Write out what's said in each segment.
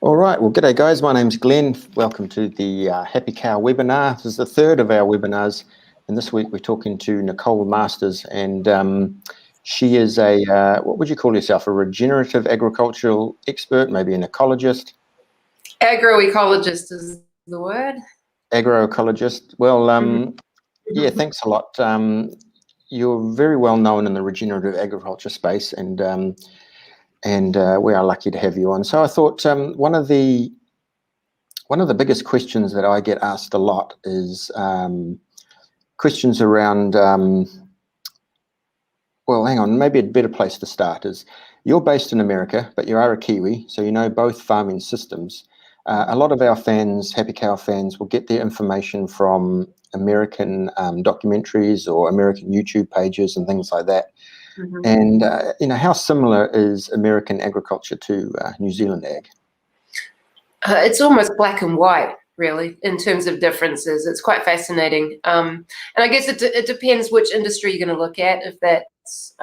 All right, well, g'day guys, my name's Glenn. Welcome to the Happy Cow webinar. This is the third of our webinars, and this week we're talking to Nicole Masters, and she is a, what would you call yourself, a regenerative agricultural expert, maybe an ecologist? Agroecologist is the word. Agroecologist. Well, yeah, thanks a lot. You're very well known in the regenerative agriculture space, and we are lucky to have you on. So I thought one of the biggest questions that I get asked a lot is questions around, well, hang on, maybe a better place to start is, you're based in America, but you are a Kiwi, so you know both farming systems. A lot of our fans, Happy Cow fans, will get their information from American documentaries or American YouTube pages and things like that. And, how similar is American agriculture to New Zealand ag? It's almost black and white, really, in terms of differences. It's quite fascinating. And I guess it depends which industry you're going to look at, if that's,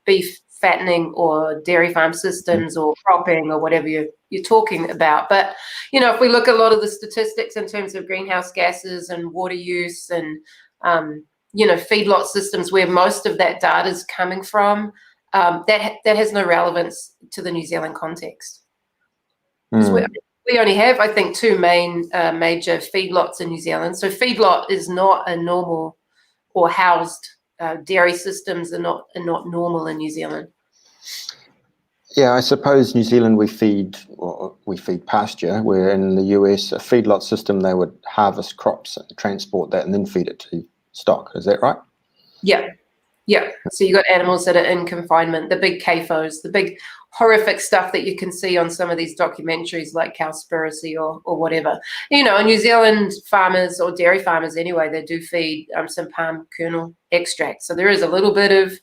beef fattening or dairy farm systems or cropping or whatever you're talking about. But, if we look at a lot of the statistics in terms of greenhouse gases and water use and, feedlot systems where most of that data is coming from, that has no relevance to the New Zealand context. We only have, I think, two major feedlots in New Zealand. So feedlot is not a normal or housed dairy systems are not normal in New Zealand. Yeah, I suppose New Zealand we feed pasture, where in the US a feedlot system they would harvest crops and transport that and then feed it to stock. Is that right? Yeah. So you got animals that are in confinement, the big CAFOs, the big horrific stuff that you can see on some of these documentaries like Cowspiracy or whatever. New Zealand farmers or dairy farmers anyway, they do feed some palm kernel extract. So there is a little bit of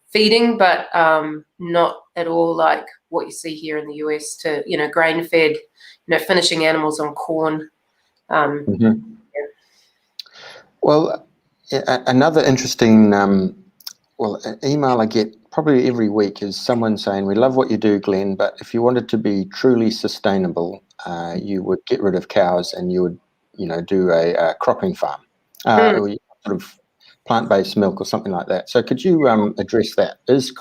feeding, but not at all like what you see here in the US to, grain-fed, finishing animals on corn. Well, another interesting an email I get probably every week is someone saying, we love what you do, Glenn, but if you wanted to be truly sustainable, you would get rid of cows and you would, do a cropping farm, or sort of plant-based milk or something like that. So could you address that? Is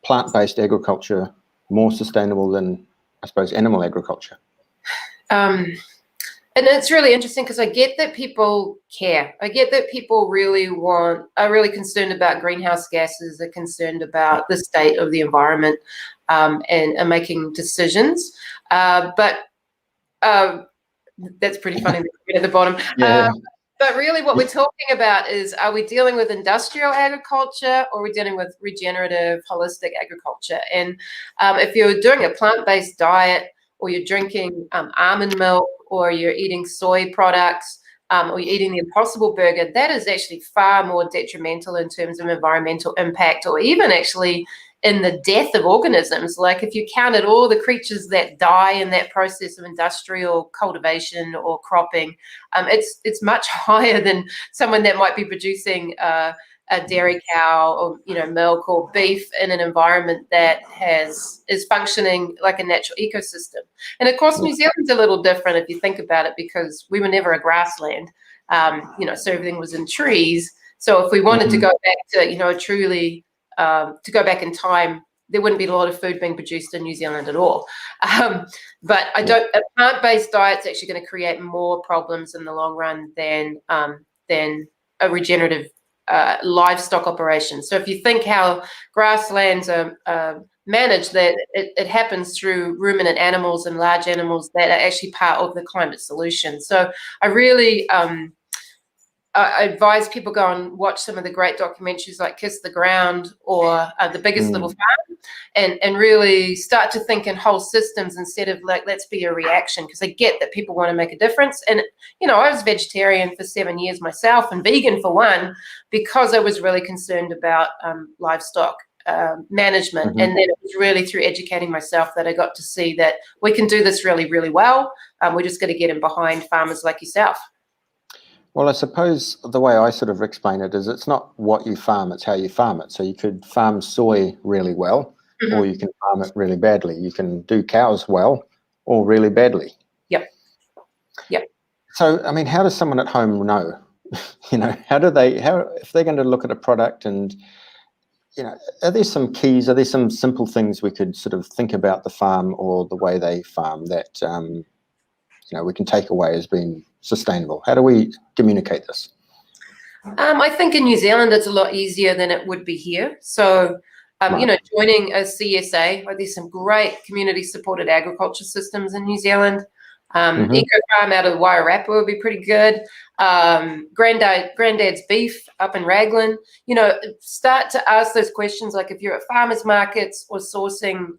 plant-based agriculture more sustainable than, I suppose, animal agriculture? And it's really interesting because I get that people care. I get that people are really concerned about greenhouse gases, are concerned about the state of the environment, and are making decisions. But that's pretty funny at the bottom. Yeah. But really what we're talking about is, are we dealing with industrial agriculture or are we dealing with regenerative, holistic agriculture? And if you're doing a plant-based diet or you're drinking almond milk or you're eating soy products or you're eating the Impossible Burger, that is actually far more detrimental in terms of environmental impact or even actually in the death of organisms. Like if you counted all the creatures that die in that process of industrial cultivation or cropping, it's much higher than someone that might be producing a dairy cow or milk or beef in an environment that is functioning like a natural ecosystem. And of course, New Zealand's a little different if you think about it, because we were never a grassland. So everything was in trees. So if we wanted to go back to to go back in time, there wouldn't be a lot of food being produced in New Zealand at all. But a plant-based diet's actually going to create more problems in the long run than a regenerative livestock operation. So if you think how grasslands are managed, that it happens through ruminant animals and large animals that are actually part of the climate solution. So I really I advise people go and watch some of the great documentaries like Kiss the Ground or The Biggest Little Farm and really start to think in whole systems instead of like, let's be a reaction, because I get that people want to make a difference. And, I was vegetarian for 7 years myself and vegan for one, because I was really concerned about livestock management. And then it was really through educating myself that I got to see that we can do this really, really well. We just got to get in behind farmers like yourself. Well, I suppose the way I sort of explain it is it's not what you farm, it's how you farm it. So you could farm soy really well, or you can farm it really badly. You can do cows well, or really badly. Yep. So, I mean, how does someone at home know? How if they're going to look at a product and, are there some keys? Are there some simple things we could sort of think about the farm or the way they farm that, we can take away as being sustainable? How do we communicate this? I think in New Zealand it's a lot easier than it would be here. So, Right. joining a CSA, there's some great community-supported agriculture systems in New Zealand. Eco Farm out of the Wairarapa would be pretty good. Granddad's Beef up in Raglan. Start to ask those questions, like if you're at farmers markets or sourcing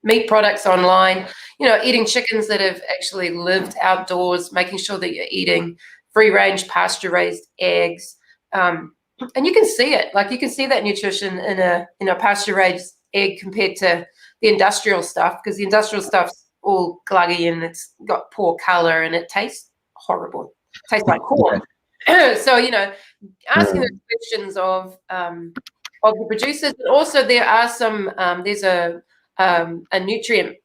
meat products online, eating chickens that have actually lived outdoors, making sure that you're eating free-range pasture-raised eggs. And you can see it, like you can see that nutrition in a pasture-raised egg compared to the industrial stuff, because the industrial stuff's all gluggy and it's got poor color and it tastes horrible. It tastes like corn. So, asking those questions of the producers, but also there are some, there's a nutrient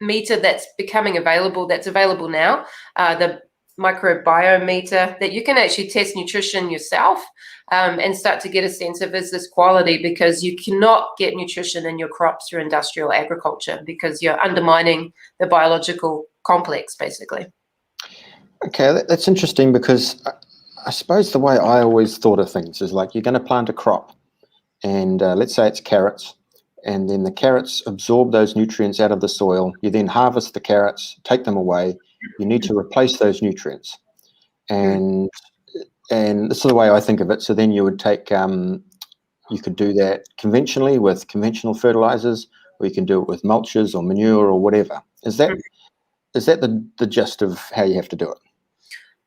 meter that's becoming available, that's available now, the microbiometer, that you can actually test nutrition yourself and start to get a sense of, is this quality? Because you cannot get nutrition in your crops through industrial agriculture because you're undermining the biological complex, basically. Okay, that's interesting, because I suppose the way I always thought of things is like, you're going to plant a crop and let's say it's carrots, and then the carrots absorb those nutrients out of the soil. You then harvest the carrots, take them away. You need to replace those nutrients. And this is the way I think of it. So then you would take, you could do that conventionally with conventional fertilizers, or you can do it with mulches or manure or whatever. Is that the gist of how you have to do it?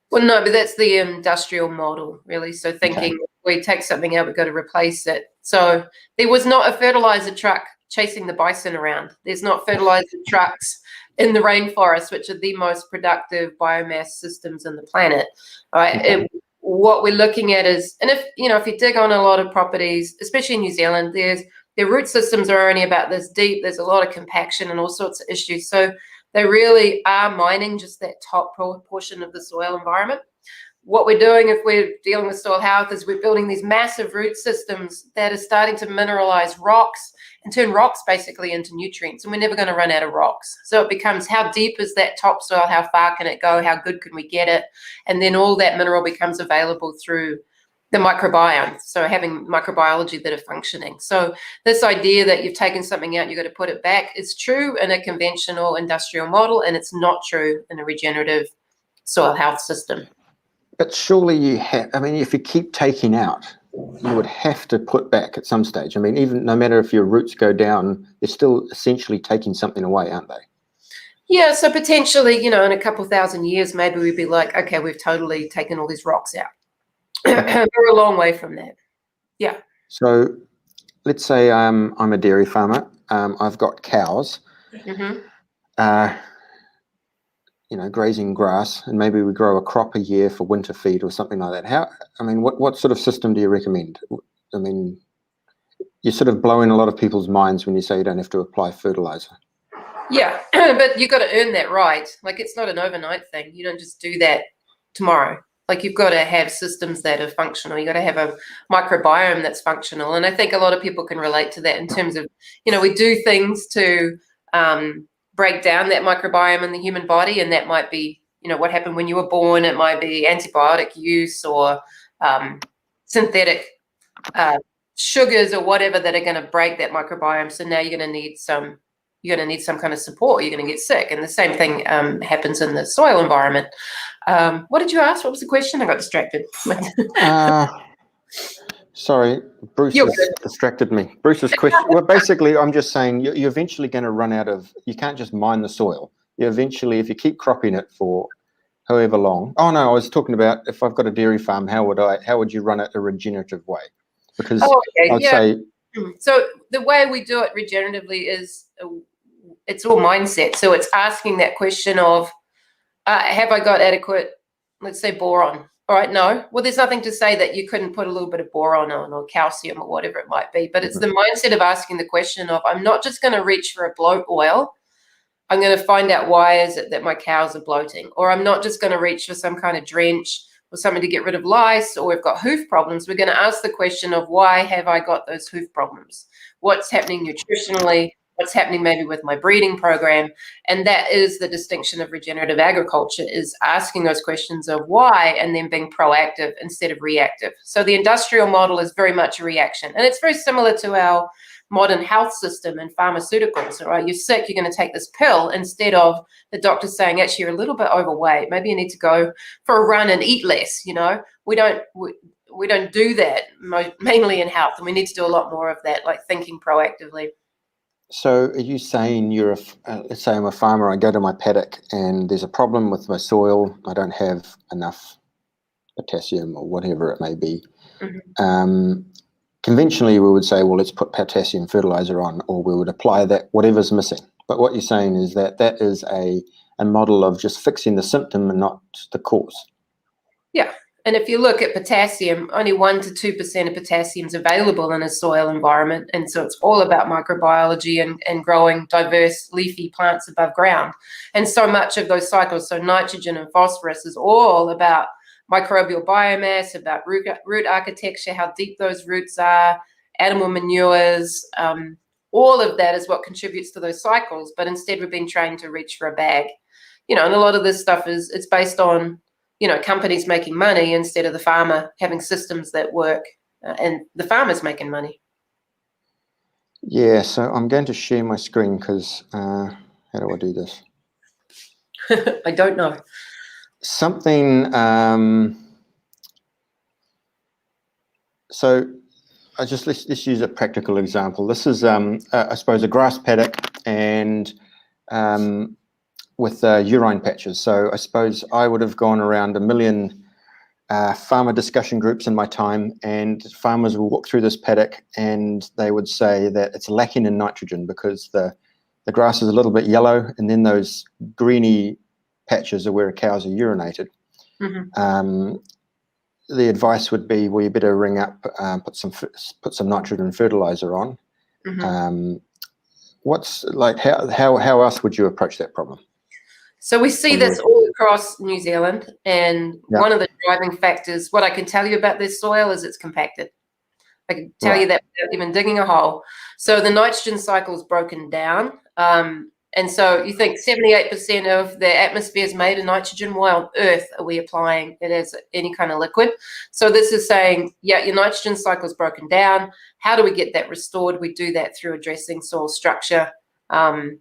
Well, no, but that's the industrial model, really. So thinking, Okay. we take something out, we've got to replace it. So there was not a fertilizer truck chasing the bison around. There's not fertilizer trucks in the rainforest, which are the most productive biomass systems in the planet. Right? Okay. What we're looking at is, and if you dig on a lot of properties, especially in New Zealand, their root systems are only about this deep. There's a lot of compaction and all sorts of issues. So they really are mining just that top portion of the soil environment. What we're doing, if we're dealing with soil health, is we're building these massive root systems that are starting to mineralize rocks and turn rocks basically into nutrients. And we're never going to run out of rocks. So it becomes, how deep is that topsoil? How far can it go? How good can we get it? And then all that mineral becomes available through the microbiome. So having microbiology that are functioning. So this idea that you've taken something out, you've got to put it back, is true in a conventional industrial model, and it's not true in a regenerative soil health system. But surely you have, I mean, if you keep taking out, you would have to put back at some stage. I mean, even no matter if your roots go down, they're still essentially taking something away, aren't they? Yeah, so potentially, in a couple thousand years, maybe we'd be like, okay, we've totally taken all these rocks out. We're a long way from that. Yeah. So let's say I'm a dairy farmer. I've got cows, grazing grass, and maybe we grow a crop a year for winter feed or something like that. What sort of system do you recommend? I mean, you're sort of blowing a lot of people's minds when you say you don't have to apply fertilizer. Yeah, but you've got to earn that right. Like, it's not an overnight thing. You don't just do that tomorrow. Like, you've got to have systems that are functional. You've got to have a microbiome that's functional. And I think a lot of people can relate to that in terms of, we do things to break down that microbiome in the human body. And that might be, what happened when you were born. It might be antibiotic use or synthetic sugars or whatever that are going to break that microbiome. So now you're going to need some kind of support. You're going to get sick. And the same thing happens in the soil environment. What did you ask? What was the question? I got distracted. Sorry, Bruce has distracted me. Bruce's question. Well, basically, I'm just saying you're eventually going to run out of, you can't just mine the soil. You eventually, if you keep cropping it for however long. Oh no, I was talking about if I've got a dairy farm, how would you run it a regenerative way? Because I'd say. So the way we do it regeneratively is it's all mindset. So it's asking that question of, have I got adequate, let's say, boron? All right, no. Well, there's nothing to say that you couldn't put a little bit of boron on or calcium or whatever it might be. But it's the mindset of asking the question of, I'm not just going to reach for a bloat oil. I'm going to find out why is it that my cows are bloating, or I'm not just going to reach for some kind of drench or something to get rid of lice, or we've got hoof problems. We're going to ask the question of why have I got those hoof problems? What's happening nutritionally? What's happening maybe with my breeding program? And that is the distinction of regenerative agriculture, is asking those questions of why and then being proactive instead of reactive. So the industrial model is very much a reaction. And it's very similar to our modern health system and pharmaceuticals, right? You're sick, you're going to take this pill instead of the doctor saying, actually, you're a little bit overweight. Maybe you need to go for a run and eat less. We don't do that mainly in health, and we need to do a lot more of that, like thinking proactively. So are you saying let's say I'm a farmer, I go to my paddock and there's a problem with my soil, I don't have enough potassium or whatever it may be. Mm-hmm. Conventionally, we would say, well, let's put potassium fertilizer on, or we would apply that, whatever's missing. But what you're saying is that is a model of just fixing the symptom and not the cause. Yeah. And if you look at potassium, only 1 to 2% of potassium is available in a soil environment. And so it's all about microbiology and growing diverse leafy plants above ground. And so much of those cycles, so nitrogen and phosphorus, is all about microbial biomass, about root architecture, how deep those roots are, animal manures. All of that is what contributes to those cycles. But instead, we've been trained to reach for a bag. And a lot of this stuff it's based on companies making money instead of the farmer having systems that work and the farmer's making money. Yeah, so I'm going to share my screen because how do I do this? I don't know. Something, so let's use a practical example. This is, I suppose, a grass paddock and with urine patches. So I suppose I would have gone around 1 million farmer discussion groups in my time, and farmers will walk through this paddock and they would say that it's lacking in nitrogen because the grass is a little bit yellow, and then those greeny patches are where cows are urinated. Mm-hmm. The advice would be, well, you better ring up, put some nitrogen fertilizer on. Mm-hmm. How else would you approach that problem? So we see this all across New Zealand, and one of the driving factors, what I can tell you about this soil is it's compacted. I can tell you that without even digging a hole. So the nitrogen cycle is broken down. And so you think 78% of the atmosphere is made of nitrogen. Why on earth are we applying it as any kind of liquid? So this is saying, yeah, your nitrogen cycle is broken down. How do we get that restored? We do that through addressing soil structure. And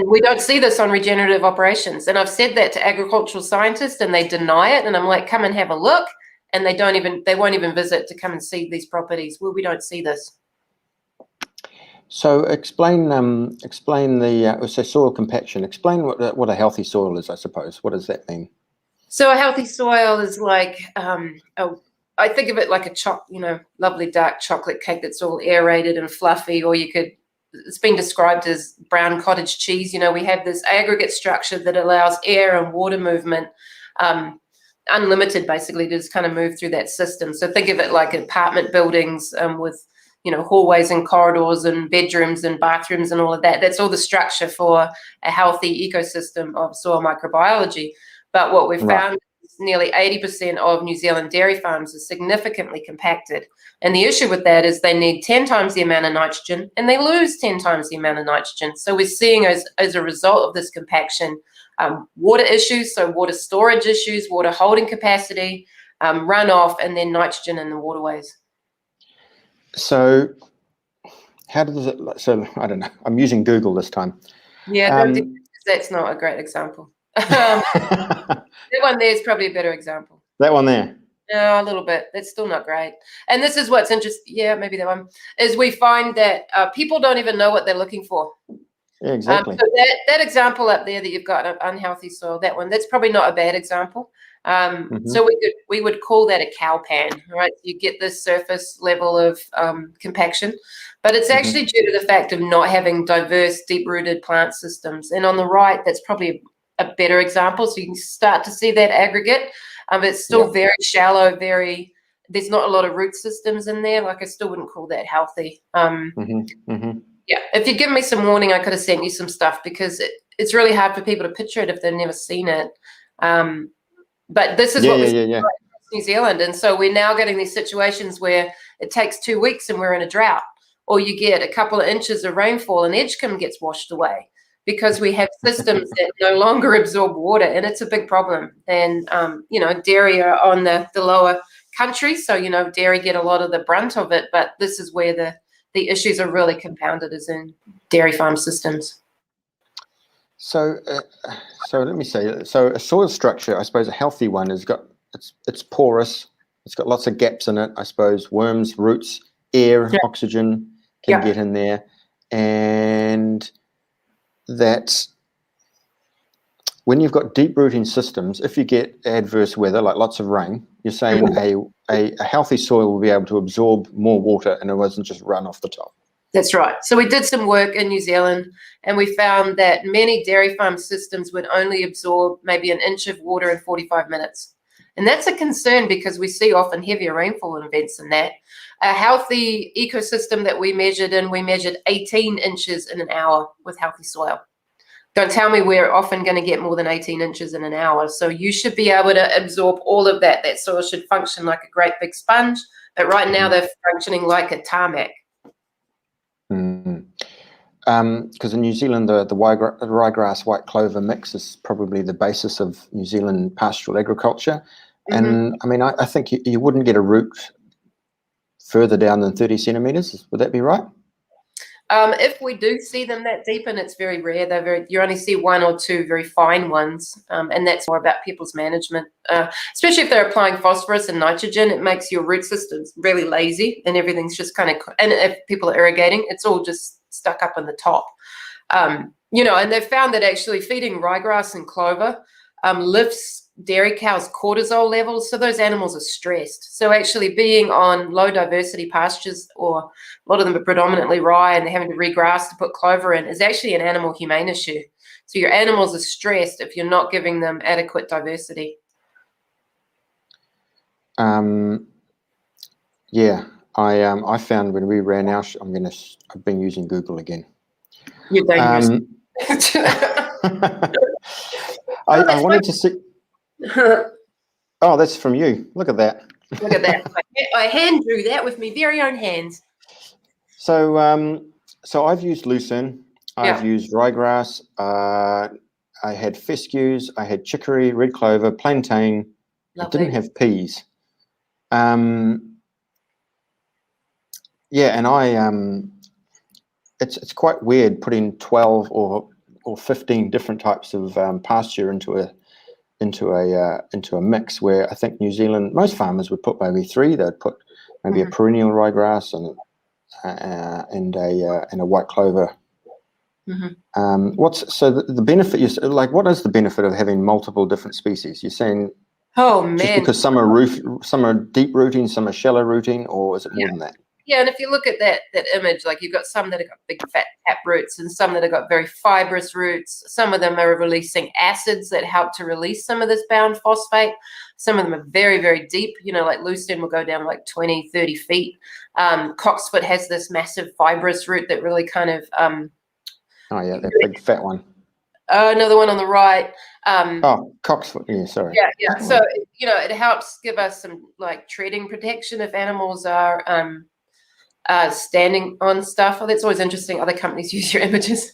we don't see this on regenerative operations. And I've said that to agricultural scientists and they deny it. And I'm like, come and have a look. And they won't even visit to come and see these properties. Well, we don't see this. So explain the soil compaction. Explain what a healthy soil is, I suppose. What does that mean? So a healthy soil is like, I think of it like a lovely dark chocolate cake that's all aerated and fluffy, or it's been described as brown cottage cheese. We have this aggregate structure that allows air and water movement, unlimited basically, to just kind of move through that system. So think of it like apartment buildings with hallways and corridors and bedrooms and bathrooms and all of that. That's all the structure for a healthy ecosystem of soil microbiology. But what we've found is nearly 80% of New Zealand dairy farms are significantly compacted. And the issue with that is they need 10 times the amount of nitrogen and they lose 10 times the amount of nitrogen. So we're seeing as a result of this compaction, water issues, so water storage issues, water holding capacity, runoff, and then nitrogen in the waterways. So how does it, so I don't know, I'm using Google this time. Yeah, that's not a great example. That one there is probably a better example. That one there? No, a little bit. That's still not great. And this is what's interesting. Yeah, maybe that one is we find that people don't even know what they're looking for. Yeah, exactly. So that example up there that you've got, an unhealthy soil, that one, that's probably not a bad example. So we would call that a cow pan, right? You get this surface level of compaction, but it's actually due to the fact of not having diverse, deep-rooted plant systems. And on the right, that's probably a better example. So you can start to see that aggregate. It's still very shallow, there's not a lot of root systems in there. Like I still wouldn't call that healthy. Yeah, if you'd given me some warning, I could have sent you some stuff, because it's really hard for people to picture it if they've never seen it. But this is what we see in New Zealand. And so we're now getting these situations where it takes 2 weeks and we're in a drought, or you get a couple of inches of rainfall and Edgecombe gets washed away because we have systems that no longer absorb water, and it's a big problem. And, dairy are on the lower country, so, dairy get a lot of the brunt of it, but this is where the issues are really compounded, is in dairy farm systems. So let me say, so a soil structure, I suppose a healthy one it's porous, it's got lots of gaps in it, I suppose, worms, roots, air, oxygen can get in there, and that when you've got deep rooting systems, if you get adverse weather, like lots of rain, you're saying a healthy soil will be able to absorb more water and it wasn't just run off the top. That's right. So we did some work in New Zealand, and we found that many dairy farm systems would only absorb maybe an inch of water in 45 minutes. And that's a concern, because we see often heavier rainfall events than that. A healthy ecosystem that we measured 18 inches in an hour with healthy soil. Don't tell me we're often going to get more than 18 inches in an hour. So you should be able to absorb all of that. That soil should function like a great big sponge. But right now they're functioning like a tarmac. Because in New Zealand, the ryegrass white clover mix is probably the basis of New Zealand pastoral agriculture. And I mean, I think you wouldn't get a root further down than 30 centimeters. Would that be right? If we do see them that deep, and it's very rare, you only see one or two very fine ones, and that's more about people's management. Especially if they're applying phosphorus and nitrogen, it makes your root systems really lazy, and everything's just and if people are irrigating, it's all just stuck up in the top. And they've found that actually feeding ryegrass and clover lifts dairy cows' cortisol levels, so those animals are stressed. So actually being on low diversity pastures, or a lot of them are predominantly rye and they're having to regrass to put clover in, is actually an animal humane issue. So your animals are stressed if you're not giving them adequate diversity. I found when we ran our I've been using Google again. You're dangerous. I wanted to see. Oh, that's from you. Look at that. Look at that. I hand drew that with my very own hands. So I've used lucerne. I've used ryegrass. I had fescues. I had chicory, red clover, plantain. I didn't have peas. And it's quite weird putting 12 or 15 different types of pasture into a mix, where I think New Zealand, most farmers would put maybe 3. They'd put maybe a perennial ryegrass and a white clover. What's the benefit? What is the benefit of having multiple different species? You're saying, just because some are deep rooting, some are shallow rooting, or is it more than that? Yeah, and if you look at that image, like you've got some that have got big fat tap roots and some that have got very fibrous roots. Some of them are releasing acids that help to release some of this bound phosphate. Some of them are very, very deep, like lucerne will go down like 20, 30 feet. Coxfoot has this massive fibrous root that really kind of... that big fat one. Another one on the right. Coxfoot, yeah, sorry. Yeah. So, it helps give us some like treading protection if animals are... standing on stuff. Oh, that's always interesting. Other companies use your images.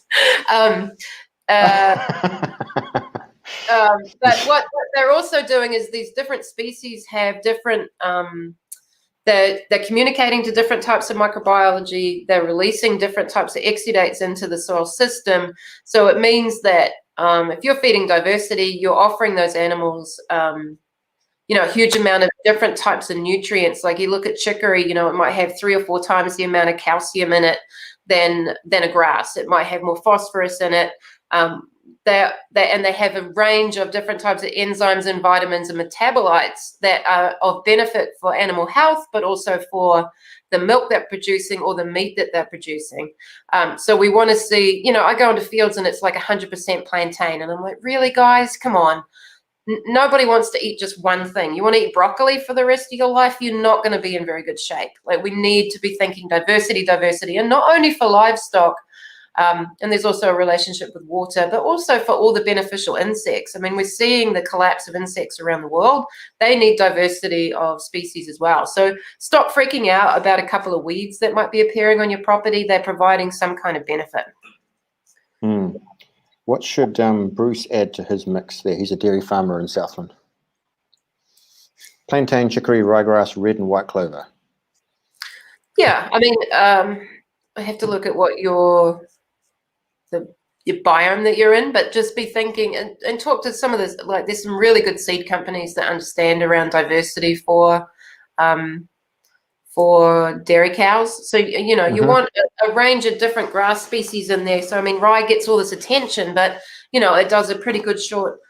But what they're also doing is these different species have different, they're communicating to different types of microbiology. They're releasing different types of exudates into the soil system. So it means that if you're feeding diversity, you're offering those animals a huge amount of different types of nutrients. Like you look at chicory, it might have 3 or 4 times the amount of calcium in it than a grass. It might have more phosphorus in it. They have a range of different types of enzymes and vitamins and metabolites that are of benefit for animal health, but also for the milk they're producing or the meat that they're producing. So we want to see, I go into fields and it's like 100% plantain. And I'm like, really, guys, come on. nobody wants to eat just one thing. You want to eat broccoli for the rest of your life, you're not going to be in very good shape. Like, we need to be thinking diversity, and not only for livestock, and there's also a relationship with water, but also for all the beneficial insects. I mean, we're seeing the collapse of insects around the world. They need diversity of species as well. So stop freaking out about a couple of weeds that might be appearing on your property. They're providing some kind of benefit. What should Bruce add to his mix there? He's a dairy farmer in Southland. Plantain, chicory, ryegrass, red and white clover. Yeah, I mean, I have to look at what your biome that you're in, but just be thinking and talk to some of this. Like, there's some really good seed companies that understand around diversity for dairy cows. So, you know, you want a range of different grass species in there. So, I mean, rye gets all this attention, but, you know, it does a pretty good short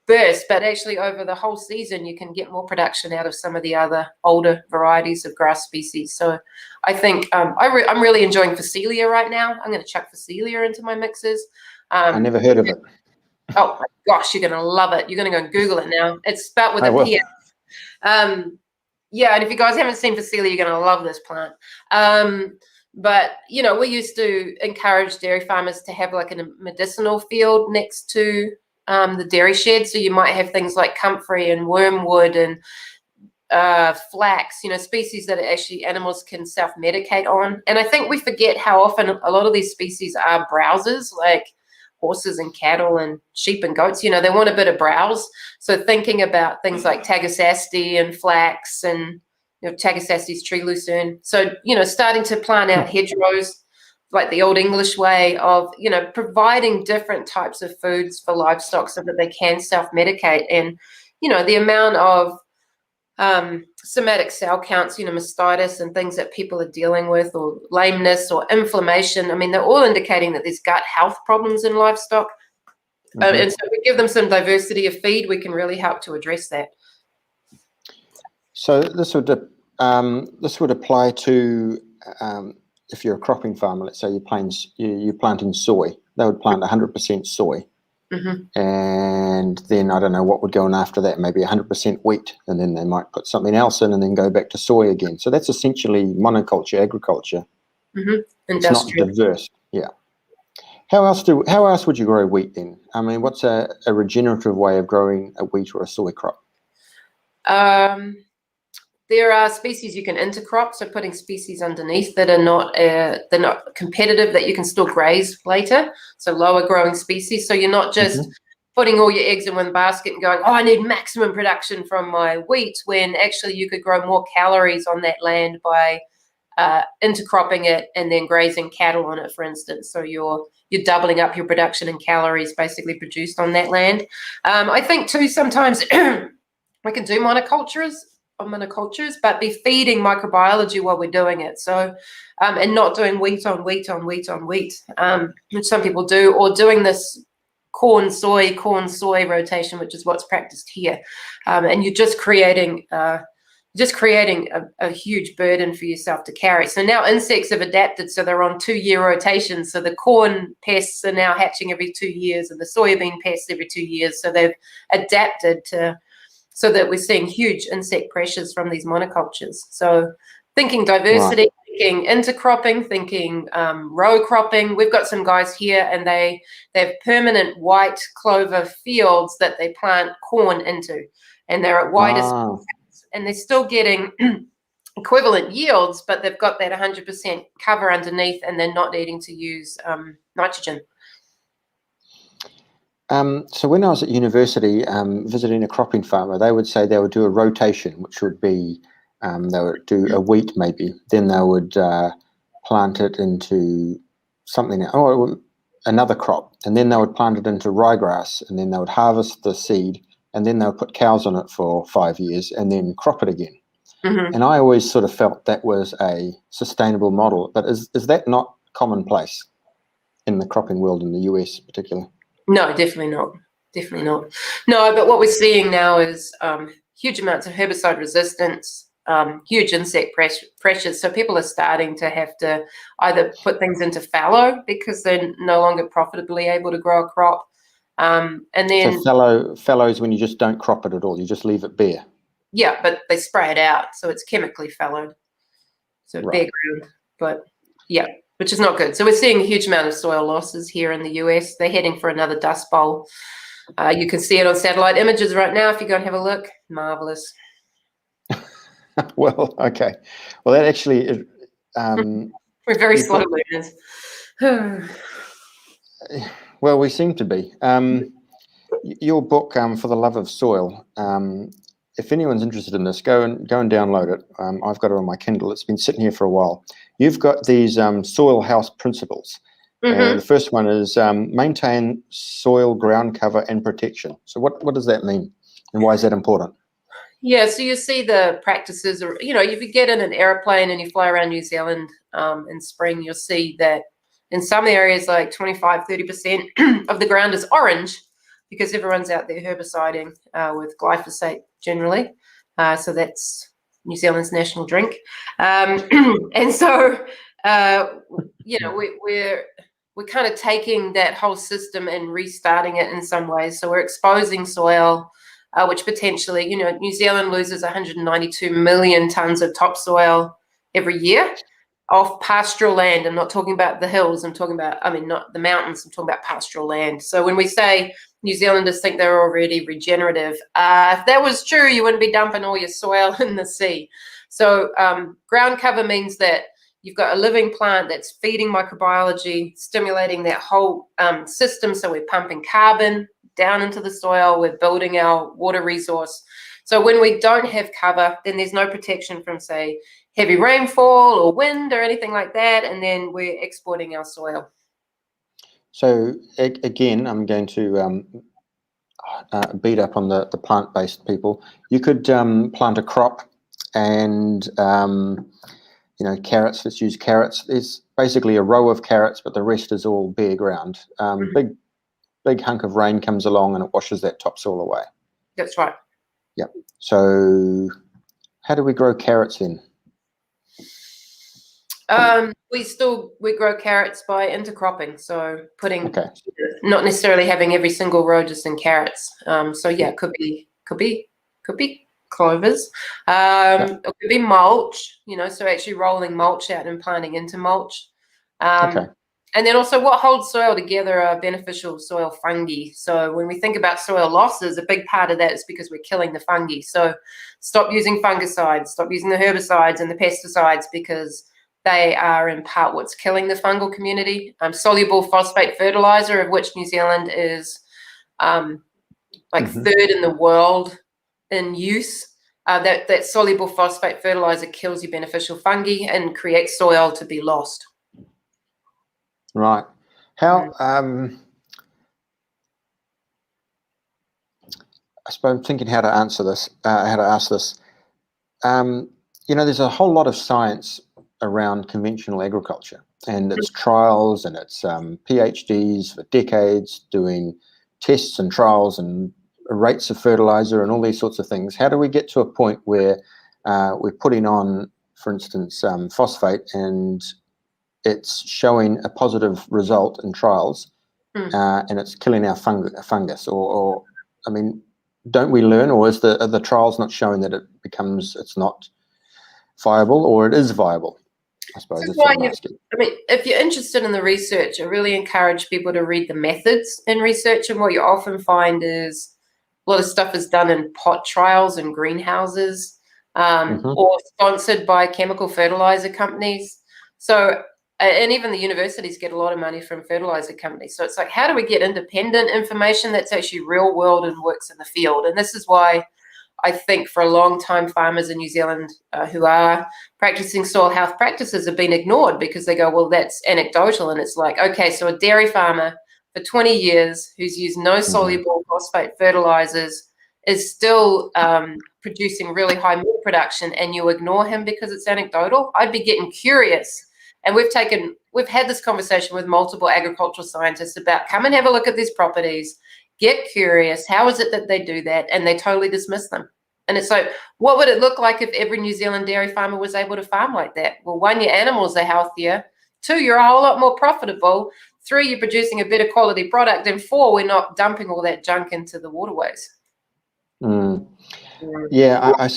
burst, but actually over the whole season you can get more production out of some of the other older varieties of grass species. So I think I'm really enjoying Phacelia right now. I'm going to chuck Phacelia into my mixes. I never heard of it. Oh my gosh, you're going to love it. You're going to go and Google it now. It's spelled with a P. Yeah, and if you guys haven't seen Phacelia, you're going to love this plant. But, you know, we used to encourage dairy farmers to have like a medicinal field next to the dairy shed. So you might have things like comfrey and wormwood and flax, you know, species that actually animals can self-medicate on. And I think we forget how often a lot of these species are browsers, like horses and cattle and sheep and goats. You know, they want a bit of browse. So thinking about things like Tagesasti and flax and, you know, Tagesasti's tree lucerne. So, you know, starting to plant out hedgerows like the old English way of, you know, providing different types of foods for livestock so that they can self-medicate. And, you know, the amount of somatic cell counts, you know, mastitis and things that people are dealing with, or lameness or inflammation, I mean, they're all indicating that there's gut health problems in livestock. And so if we give them some diversity of feed, we can really help to address that. So this would apply to if you're a cropping farmer. Let's say you're planting soy. They would plant 100% soy, and then I don't know what would go in after that. Maybe 100% wheat, and then they might put something else in, and then go back to soy again. So that's essentially monoculture agriculture. It's not diverse. Yeah. How else would you grow wheat then? I mean, what's a regenerative way of growing a wheat or a soy crop? There are species you can intercrop, so putting species underneath that are not they're not competitive, that you can still graze later. So lower growing species. So you're not just putting all your eggs in one basket and going, oh, I need maximum production from my wheat, when actually you could grow more calories on that land by intercropping it and then grazing cattle on it, for instance. So you're doubling up your production in calories basically produced on that land. I think too sometimes we can do monocultures, but be feeding microbiology while we're doing it. So, and not doing wheat on wheat on wheat on wheat, which some people do, or doing this corn soy rotation, which is what's practiced here. And you're just creating a huge burden for yourself to carry. So now insects have adapted, so they're on 2-year rotations. So the corn pests are now hatching every 2 years, and the soybean pests every 2 years. So they've adapted so that we're seeing huge insect pressures from these monocultures. So thinking diversity, thinking intercropping, thinking row cropping. We've got some guys here, and they have permanent white clover fields that they plant corn into, and they're at widest, and they're still getting equivalent yields, but they've got that 100% cover underneath, and they're not needing to use nitrogen. So when I was at university visiting a cropping farmer, they would say they would do a rotation, which would be they would do a wheat maybe, then they would plant it into something, another crop, and then they would plant it into ryegrass, and then they would harvest the seed, and then they would put cows on it for 5 years and then crop it again. And I always sort of felt that was a sustainable model, but is that not commonplace in the cropping world in the US particularly? No, definitely not. Definitely not. No, but what we're seeing now is huge amounts of herbicide resistance, huge insect pressures. So people are starting to have to either put things into fallow because they're no longer profitably able to grow a crop, And So then fallows when you just don't crop it at all, you just leave it bare. yeah, but they spray it out, so it's chemically fallowed, so Right. bare ground. But yeah, which is not good. So we're seeing a huge amount of soil losses here in the US. They're heading for another dust bowl. You can see it on satellite images right now if you go and have a look. Marvelous. Well, okay. Well, that actually We're very slow learners. well, we seem to be. Your book, For the Love of Soil, if anyone's interested in this, go and download it. I've got it on my Kindle. It's been sitting here for a while. You've got these soil house principles. And the first one is maintain soil ground cover and protection. So what does that mean, and why is that important? Yeah, so you see the practices, or if you get in an airplane and you fly around New Zealand in spring, you'll see that in some areas like 25-30% of the ground is orange because everyone's out there herbiciding with glyphosate generally. So that's New Zealand's national drink. And so we're kind of taking that whole system and restarting it in some ways. So we're exposing soil, which potentially, New Zealand loses 192 million tons of topsoil every year off pastoral land. I'm not talking about the hills. I'm talking about, not the mountains. I'm talking about pastoral land. So when we say New Zealanders think they're already regenerative, if that was true, you wouldn't be dumping all your soil in the sea. So ground cover means that you've got a living plant that's feeding microbiology, stimulating that whole system. So we're pumping carbon down into the soil. We're building our water resource. So when we don't have cover, then there's no protection from, say, heavy rainfall or wind or anything like that. And then we're exporting our soil. So again, I'm going to beat up on the plant-based people. You could plant a crop and carrots. Let's use carrots. There's basically a row of carrots, but the rest is all bare ground. Big hunk of rain comes along and it washes that topsoil away. That's right. Yep. So how do we grow carrots then? We grow carrots by intercropping, so putting not necessarily having every single row just in carrots. So yeah, it could be clovers. It could be mulch. So actually rolling mulch out and planting into mulch. And then also what holds soil together are beneficial soil fungi. So when we think about soil losses, a big part of that is because we're killing the fungi. So stop using fungicides, stop using the herbicides and the pesticides, because they are in part what's killing the fungal community. Soluble phosphate fertilizer, of which New Zealand is third in the world in use. That soluble phosphate fertilizer kills your beneficial fungi and creates soil to be lost. Right. How I suppose I'm thinking how to answer this, how to ask this. There's a whole lot of science around conventional agriculture, and its trials and its PhDs for decades doing tests and trials and rates of fertilizer and all these sorts of things. How do we get to a point where we're putting on, for instance, phosphate, and it's showing a positive result in trials, and it's killing our fungus? Or don't we learn, or are the trials not showing that it's not viable, or it is viable? I suppose that's what I'm asking. If you're interested in the research, I really encourage people to read the methods in research. And what you often find is a lot of stuff is done in pot trials and greenhouses, or sponsored by chemical fertilizer companies. So, and even the universities get a lot of money from fertilizer companies. So it's like, how do we get independent information that's actually real world and works in the field? And this is why I think for a long time, farmers in New Zealand who are practicing soil health practices have been ignored, because they go, well, that's anecdotal. And it's like, okay, so a dairy farmer for 20 years who's used no soluble phosphate fertilizers is still producing really high milk production, and you ignore him because it's anecdotal. I'd be getting curious. And we've had this conversation with multiple agricultural scientists about, come and have a look at these properties, get curious, how is it that they do that? And they totally dismiss them. And it's like, what would it look like if every New Zealand dairy farmer was able to farm like that? Well, one, your animals are healthier. Two, you're a whole lot more profitable. 3, you're producing a better quality product, and 4, we're not dumping all that junk into the waterways. Yeah,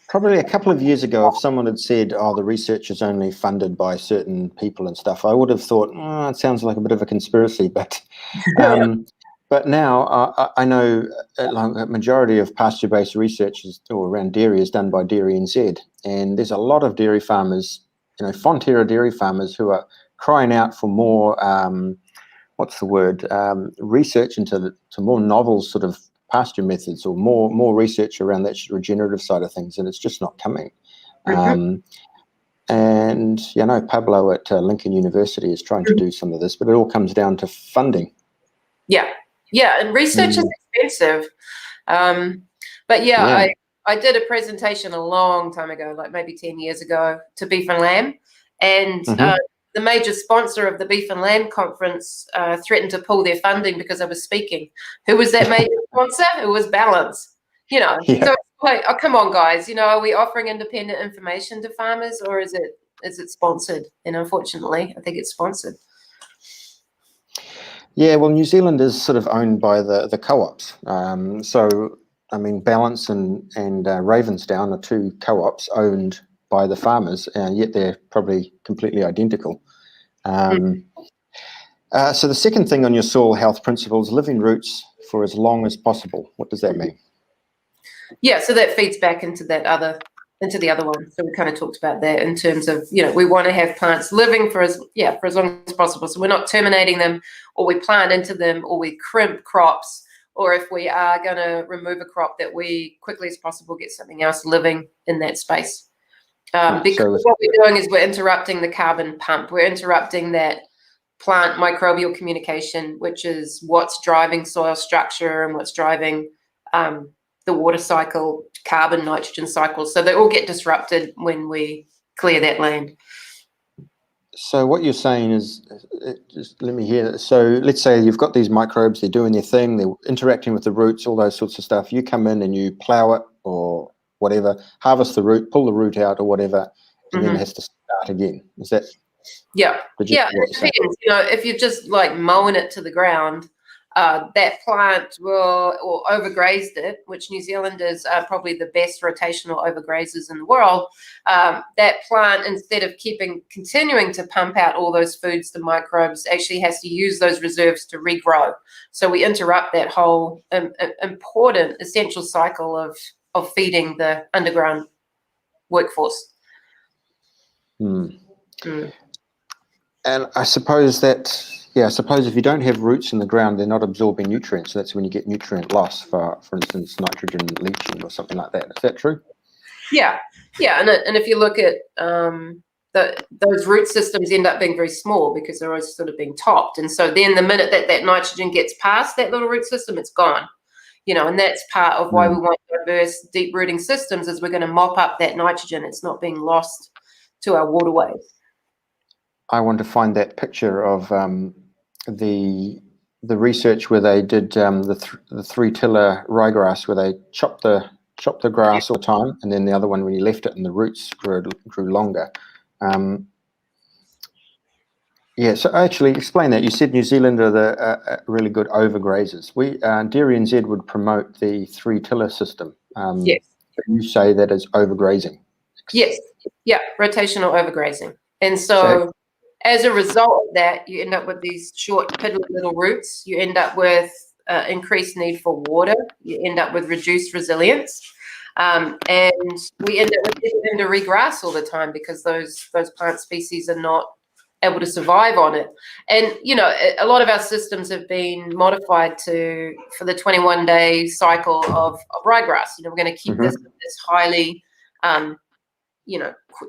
probably a couple of years ago, if someone had said, "Oh, the research is only funded by certain people and stuff," I would have thought, "Oh, it sounds like a bit of a conspiracy." But now I know a majority of pasture-based research around dairy is done by Dairy NZ, and there's a lot of dairy farmers, Fonterra dairy farmers, who are crying out for more. What's the word? Research into more novel sort of pasture methods, or more research around that regenerative side of things, and it's just not coming. And Pablo at Lincoln University is trying to do some of this, but it all comes down to funding. Yeah, and research is expensive. But I did a presentation a long time ago, like maybe 10 years ago, to Beef and Lamb, and the major sponsor of the Beef and Lamb conference threatened to pull their funding because I was speaking. Who was that major sponsor? It was Balance. So it's like, oh, come on, guys. Are we offering independent information to farmers, or is it sponsored? And unfortunately, I think it's sponsored. Yeah, well, New Zealand is sort of owned by the co-ops. So, I mean, Balance and Ravensdown are 2 co-ops owned by the farmers, and yet they're probably completely identical. So the second thing on your soil health principles, living roots for as long as possible. What does that mean? Yeah, so that feeds back into the other one. So we kind of talked about that in terms of, we want to have plants living for as long as possible. So we're not terminating them, or we plant into them, or we crimp crops, or if we are going to remove a crop, that we quickly as possible get something else living in that space. Because what we're doing is we're interrupting the carbon pump. We're interrupting that plant microbial communication, which is what's driving soil structure and what's driving the water cycle, carbon, nitrogen cycles. So they all get disrupted when we clear that land. So what you're saying is, just let me hear. So let's say you've got these microbes, they're doing their thing, they're interacting with the roots, all those sorts of stuff. You come in and you plow it or whatever, harvest the root, pull the root out or whatever, and then it has to start again. Is that? Yeah. It depends. If you're just like mowing it to the ground, that plant or overgrazed it, which New Zealanders are probably the best rotational overgrazers in the world. That plant, instead of continuing to pump out all those foods to microbes, actually has to use those reserves to regrow. So we interrupt that whole important essential cycle of feeding the underground workforce. And I suppose if you don't have roots in the ground, they're not absorbing nutrients. So that's when you get nutrient loss, for instance, nitrogen leaching or something like that. Is that true? Yeah. And if you look at those root systems end up being very small because they're always sort of being topped. And so then the minute that nitrogen gets past that little root system, it's gone. And that's part of why we want diverse, deep-rooting systems, is we're going to mop up that nitrogen. It's not being lost to our waterways. I want to find that picture of the research where they did the 3-tiller ryegrass, where they chopped the grass all the time, and then the other one when you left it and the roots grew longer. So actually explain that. You said New Zealand are the really good overgrazers. Dairy NZ would promote the 3-tiller system. Yes. You say that is overgrazing. Yes. Yeah, rotational overgrazing. And so as a result of that, you end up with these short, piddly little roots. You end up with increased need for water. You end up with reduced resilience. And we end up with having to regrass all the time because those plant species are not able to survive on it. And, a lot of our systems have been modified for the 21-day cycle of ryegrass. We're going to keep this highly,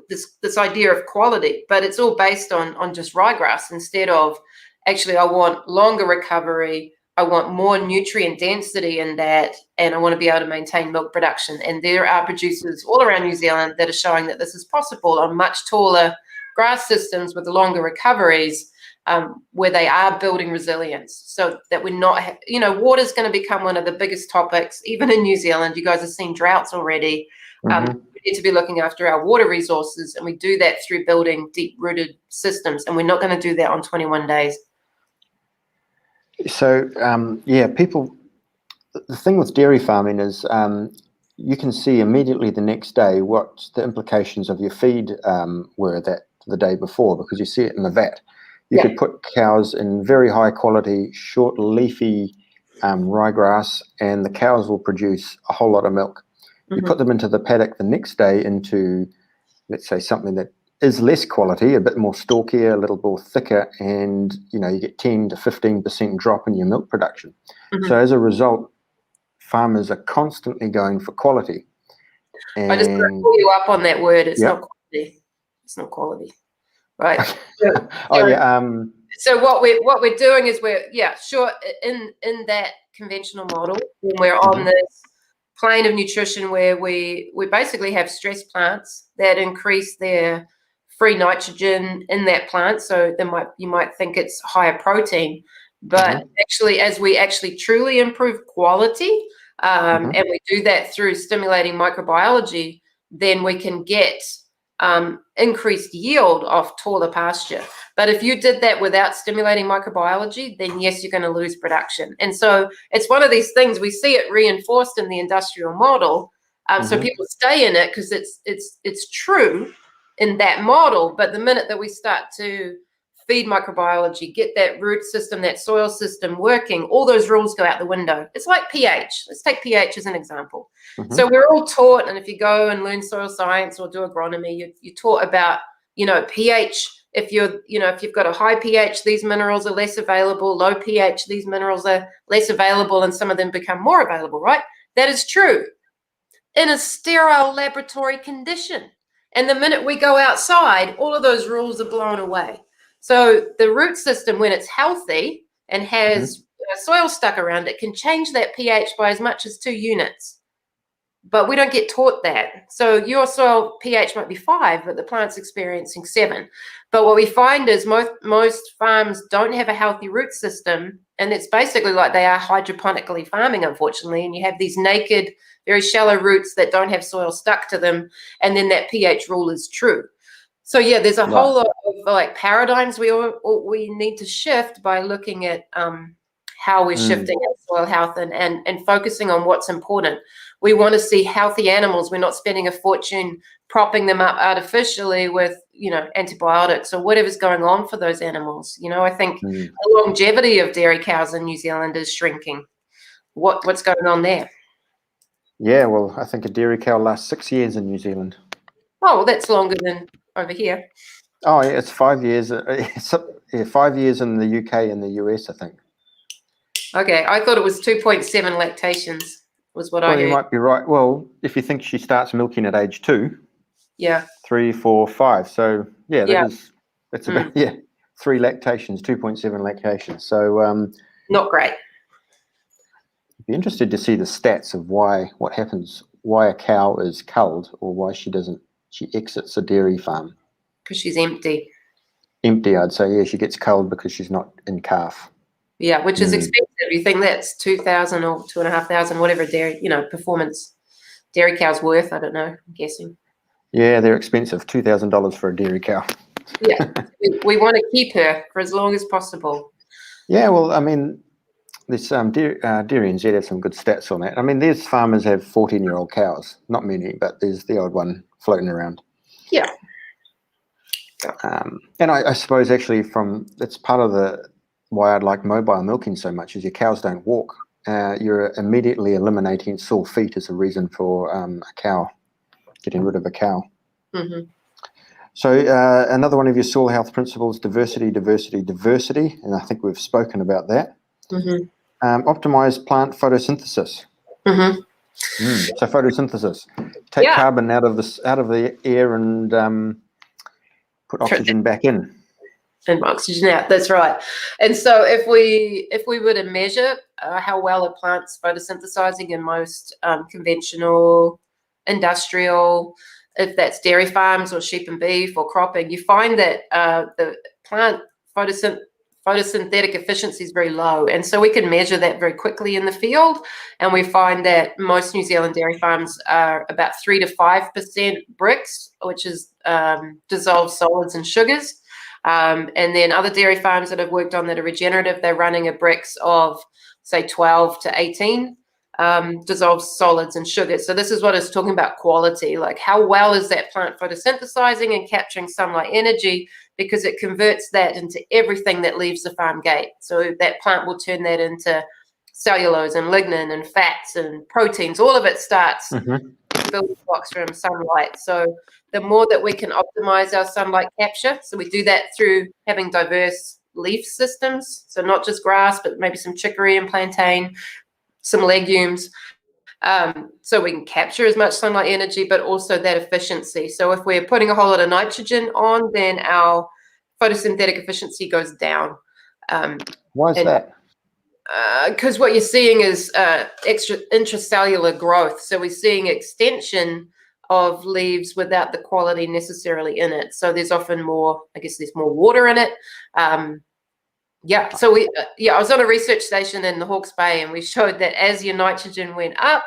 this idea of quality, but it's all based on just ryegrass instead of actually, I want longer recovery. I want more nutrient density in that, and I want to be able to maintain milk production. And there are producers all around New Zealand that are showing that this is possible on much taller grass systems with longer recoveries, where they are building resilience, so that we're not, water is going to become one of the biggest topics, even in New Zealand. You guys have seen droughts already. We need to be looking after our water resources, and we do that through building deep-rooted systems, and we're not going to do that on 21 days. So people. The thing with dairy farming is you can see immediately the next day what the implications of your feed were that the day before, because you see it in the vat. You could put cows in very high quality, short, leafy ryegrass, and the cows will produce a whole lot of milk. You put them into the paddock the next day into, let's say, something that is less quality, a bit more stalkier, a little more thicker, and you get 10 to 15% drop in your milk production. So as a result, farmers are constantly going for quality. And I just want to pull you up on that word. It's not quality. It's not quality, right? So what we're doing is we're in that conventional model, when we're on this plane of nutrition where we basically have stress plants that increase their free nitrogen in that plant. So you might think it's higher protein, but actually, as we actually truly improve quality, and we do that through stimulating microbiology, then we can get increased yield off taller pasture. But if you did that without stimulating microbiology, then yes, you're going to lose production. And so it's one of these things, we see it reinforced in the industrial model. So people stay in it because it's true in that model. But the minute that we start to feed microbiology, get that root system, that soil system working, all those rules go out the window. It's like pH. Let's take pH as an example. So we're all taught, and if you go and learn soil science or do agronomy, you're taught about, pH. If you've got a high pH, these minerals are less available. Low pH, these minerals are less available, and some of them become more available, right? That is true in a sterile laboratory condition. And the minute we go outside, all of those rules are blown away. So the root system, when it's healthy and has soil stuck around it, can change that pH by as much as 2 units. But we don't get taught that. So your soil pH might be 5, but the plant's experiencing 7. But what we find is most farms don't have a healthy root system, and it's basically like they are hydroponically farming, unfortunately, and you have these naked, very shallow roots that don't have soil stuck to them, and then that pH rule is true. So there's a whole lot of paradigms we need to shift by looking at how we're shifting our soil health and focusing on what's important. We want to see healthy animals. We're not spending a fortune propping them up artificially with antibiotics or whatever's going on for those animals. I think the longevity of dairy cows in New Zealand is shrinking. What's going on there? Yeah, well, I think a dairy cow lasts 6 years in New Zealand. Oh, well, that's longer than over here. Oh, yeah, it's 5 years. 5 years in the UK and the US, I think. Okay, I thought it was 2.7 lactations was what I heard. Well, you might be right. Well, if you think she starts milking at age 2, 3, 4, 5. So that's about 3 lactations, 2.7 lactations. So not great. I'd be interested to see the stats of what happens, why a cow is culled, or why she exits a dairy farm. Because she's empty. Empty, I'd say. Yeah, she gets culled because she's not in calf. Yeah, which is expensive. You think that's 2,000 or 2,500, whatever dairy, performance dairy cow's worth? I don't know. I'm guessing. Yeah, they're expensive. $2,000 for a dairy cow. Yeah, we want to keep her for as long as possible. Yeah, well, I mean, this Dairy NZ has some good stats on that. I mean, there's farmers have 14-year-old cows. Not many, but there's the odd one floating around. Yeah. And I suppose actually that's part of why I'd like mobile milking so much is your cows don't walk. You're immediately eliminating sore feet as a reason for a cow, getting rid of a cow. So another one of your soil health principles, diversity, diversity, diversity, and I think we've spoken about that. Optimize plant photosynthesis. So photosynthesis, take carbon out of the air and put oxygen back in. And oxygen out. That's right. And so if we were to measure how well a plant's photosynthesizing in most conventional industrial, if that's dairy farms or sheep and beef or cropping, you find that the plant photosynthetic efficiency is very low. And so we can measure that very quickly in the field. And we find that most New Zealand dairy farms are about 3 to 5% bricks, which is dissolved solids and sugars. And then other dairy farms that I've worked on that are regenerative, they're running a Brix of, say, 12 to 18 dissolved solids and sugar. So this is what it's talking about quality, like how well is that plant photosynthesizing and capturing sunlight energy, because it converts that into everything that leaves the farm gate. So that plant will turn that into cellulose and lignin and fats and proteins. All of it starts building blocks from sunlight. So the more that we can optimize our sunlight capture, so we do that through having diverse leaf systems, so not just grass, but maybe some chicory and plantain, some legumes, so we can capture as much sunlight energy, but also that efficiency. So if we're putting a whole lot of nitrogen on, then our photosynthetic efficiency goes down. Why is that? Because what you're seeing is extra intracellular growth. So we're seeing extension of leaves without the quality necessarily in it. So there's often more, I guess there's more water in it. Yeah, so I was on a research station in the Hawke's Bay, and we showed that as your nitrogen went up,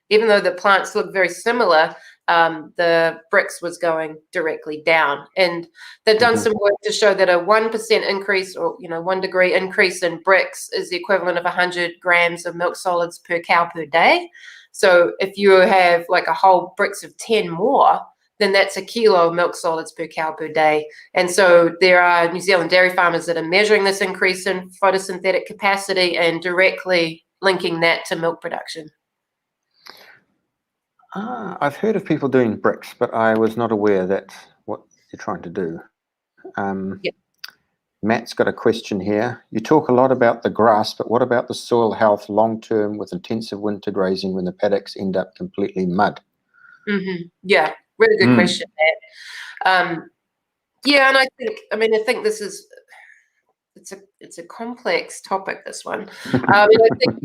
even though the plants look very similar, the Brix was going directly down. And they've done some work to show that a 1% increase, or 1 degree increase in Brix is the equivalent of 100 grams of milk solids per cow per day. So if you have like a whole Brix of 10 more, then that's a kilo of milk solids per cow per day. And so there are New Zealand dairy farmers that are measuring this increase in photosynthetic capacity and directly linking that to milk production. I've heard of people doing Brix, but I was not aware that's what you're trying to do. Yep. Matt's got a question here. You talk a lot about the grass, but what about the soil health long-term with intensive winter grazing when the paddocks end up completely mud? Yeah, really good question, Matt. Yeah, and I think this is, it's a complex topic, this one. I think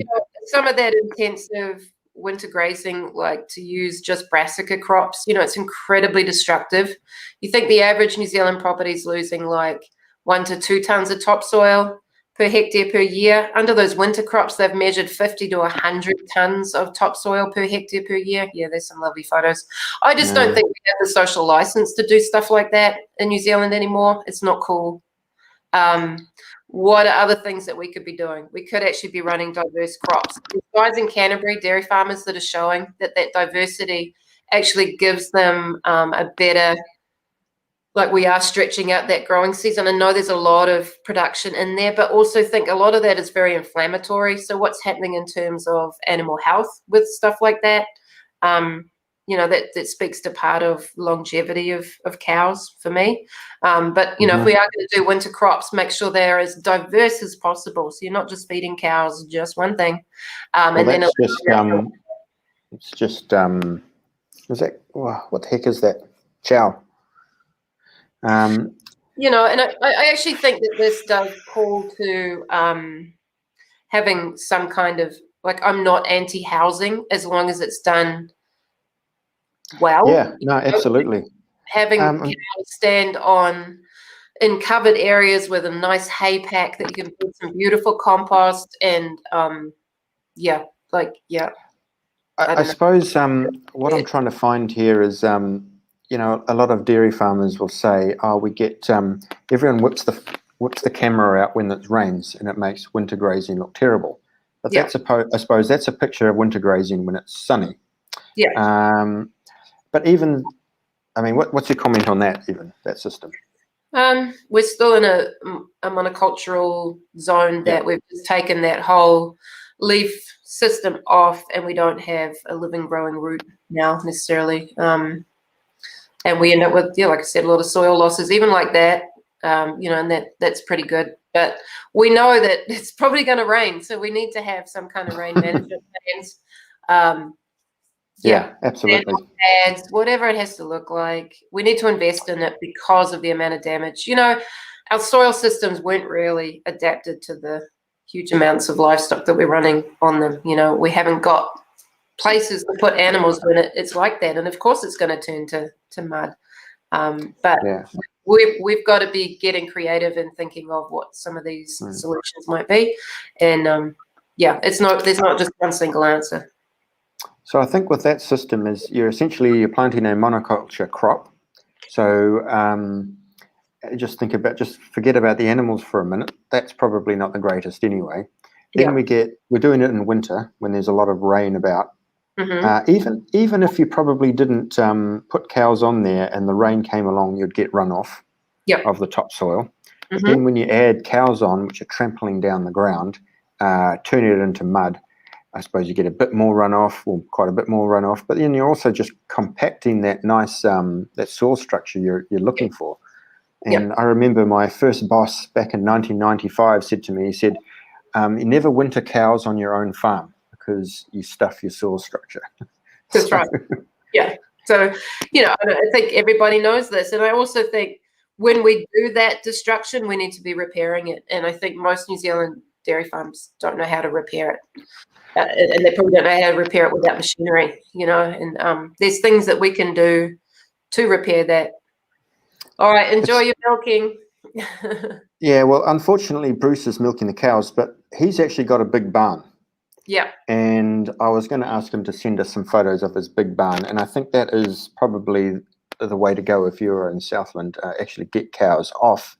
some of that intensive winter grazing, like to use just brassica crops, it's incredibly destructive. You think the average New Zealand property is losing like 1 to 2 tons of topsoil per hectare per year. Under those winter crops, they've measured 50 to 100 tons of topsoil per hectare per year. Yeah, there's some lovely photos. I just don't think we have the social license to do stuff like that in New Zealand anymore. It's not cool. What are other things that we could be doing? We could actually be running diverse crops. There's guys in Canterbury, dairy farmers, that are showing that diversity actually gives them a better, like we are stretching out that growing season. I know there's a lot of production in there, but also think a lot of that is very inflammatory. So what's happening in terms of animal health with stuff like that? That speaks to part of longevity of cows for me. But, if we are going to do winter crops, make sure they're as diverse as possible. So you're not just feeding cows just one thing. Well, and then it's just, is that, what the heck is that? Chow. And I actually think that this does call to having some kind of, like, I'm not anti-housing as long as it's done well. Yeah, no, absolutely. Having cows stand in covered areas with a nice hay pack that you can put some beautiful compost and I suppose what I'm trying to find here is a lot of dairy farmers will say, we get everyone whips the camera out when it rains and it makes winter grazing look terrible. But that's I suppose that's a picture of winter grazing when it's sunny. Yeah. But even, what's your comment on that, that system? We're still in a monocultural zone that we've just taken that whole leaf system off, and we don't have a living growing root now necessarily. And we end up with, like I said, a lot of soil losses, even like that, and that's pretty good. But we know that it's probably going to rain, so we need to have some kind of rain management plans. Yeah, absolutely. Pads, whatever it has to look like. We need to invest in it because of the amount of damage. Our soil systems weren't really adapted to the huge amounts of livestock that we're running on them. We haven't got places to put animals when it's like that. And of course it's going to turn to mud. But we've got to be getting creative and thinking of what some of these solutions might be. And there's not just one single answer. So I think with that system is you're planting a monoculture crop. So just forget about the animals for a minute. That's probably not the greatest anyway. Then Yeah. we're doing it in winter when there's a lot of rain about. Even if you probably didn't put cows on there and the rain came along, you'd get runoff of the topsoil. But then when you add cows on, which are trampling down the ground, turning it into mud, I suppose you get a bit more runoff, or quite a bit more runoff. But then you're also just compacting that nice that soil structure you're looking for. And I remember my first boss back in 1995 said to me, he said, you never winter cows on your own farm because you stuff your soil structure. That's right. Yeah. So, I think everybody knows this. And I also think when we do that destruction, we need to be repairing it. And I think most New Zealand dairy farms don't know how to repair it. And they probably don't know how to repair it without machinery, and there's things that we can do to repair that. All right, enjoy your milking. Yeah, well, unfortunately, Bruce is milking the cows, but he's actually got a big barn. Yeah. And I was going to ask him to send us some photos of his big barn. And I think that is probably the way to go if you're in Southland, actually get cows off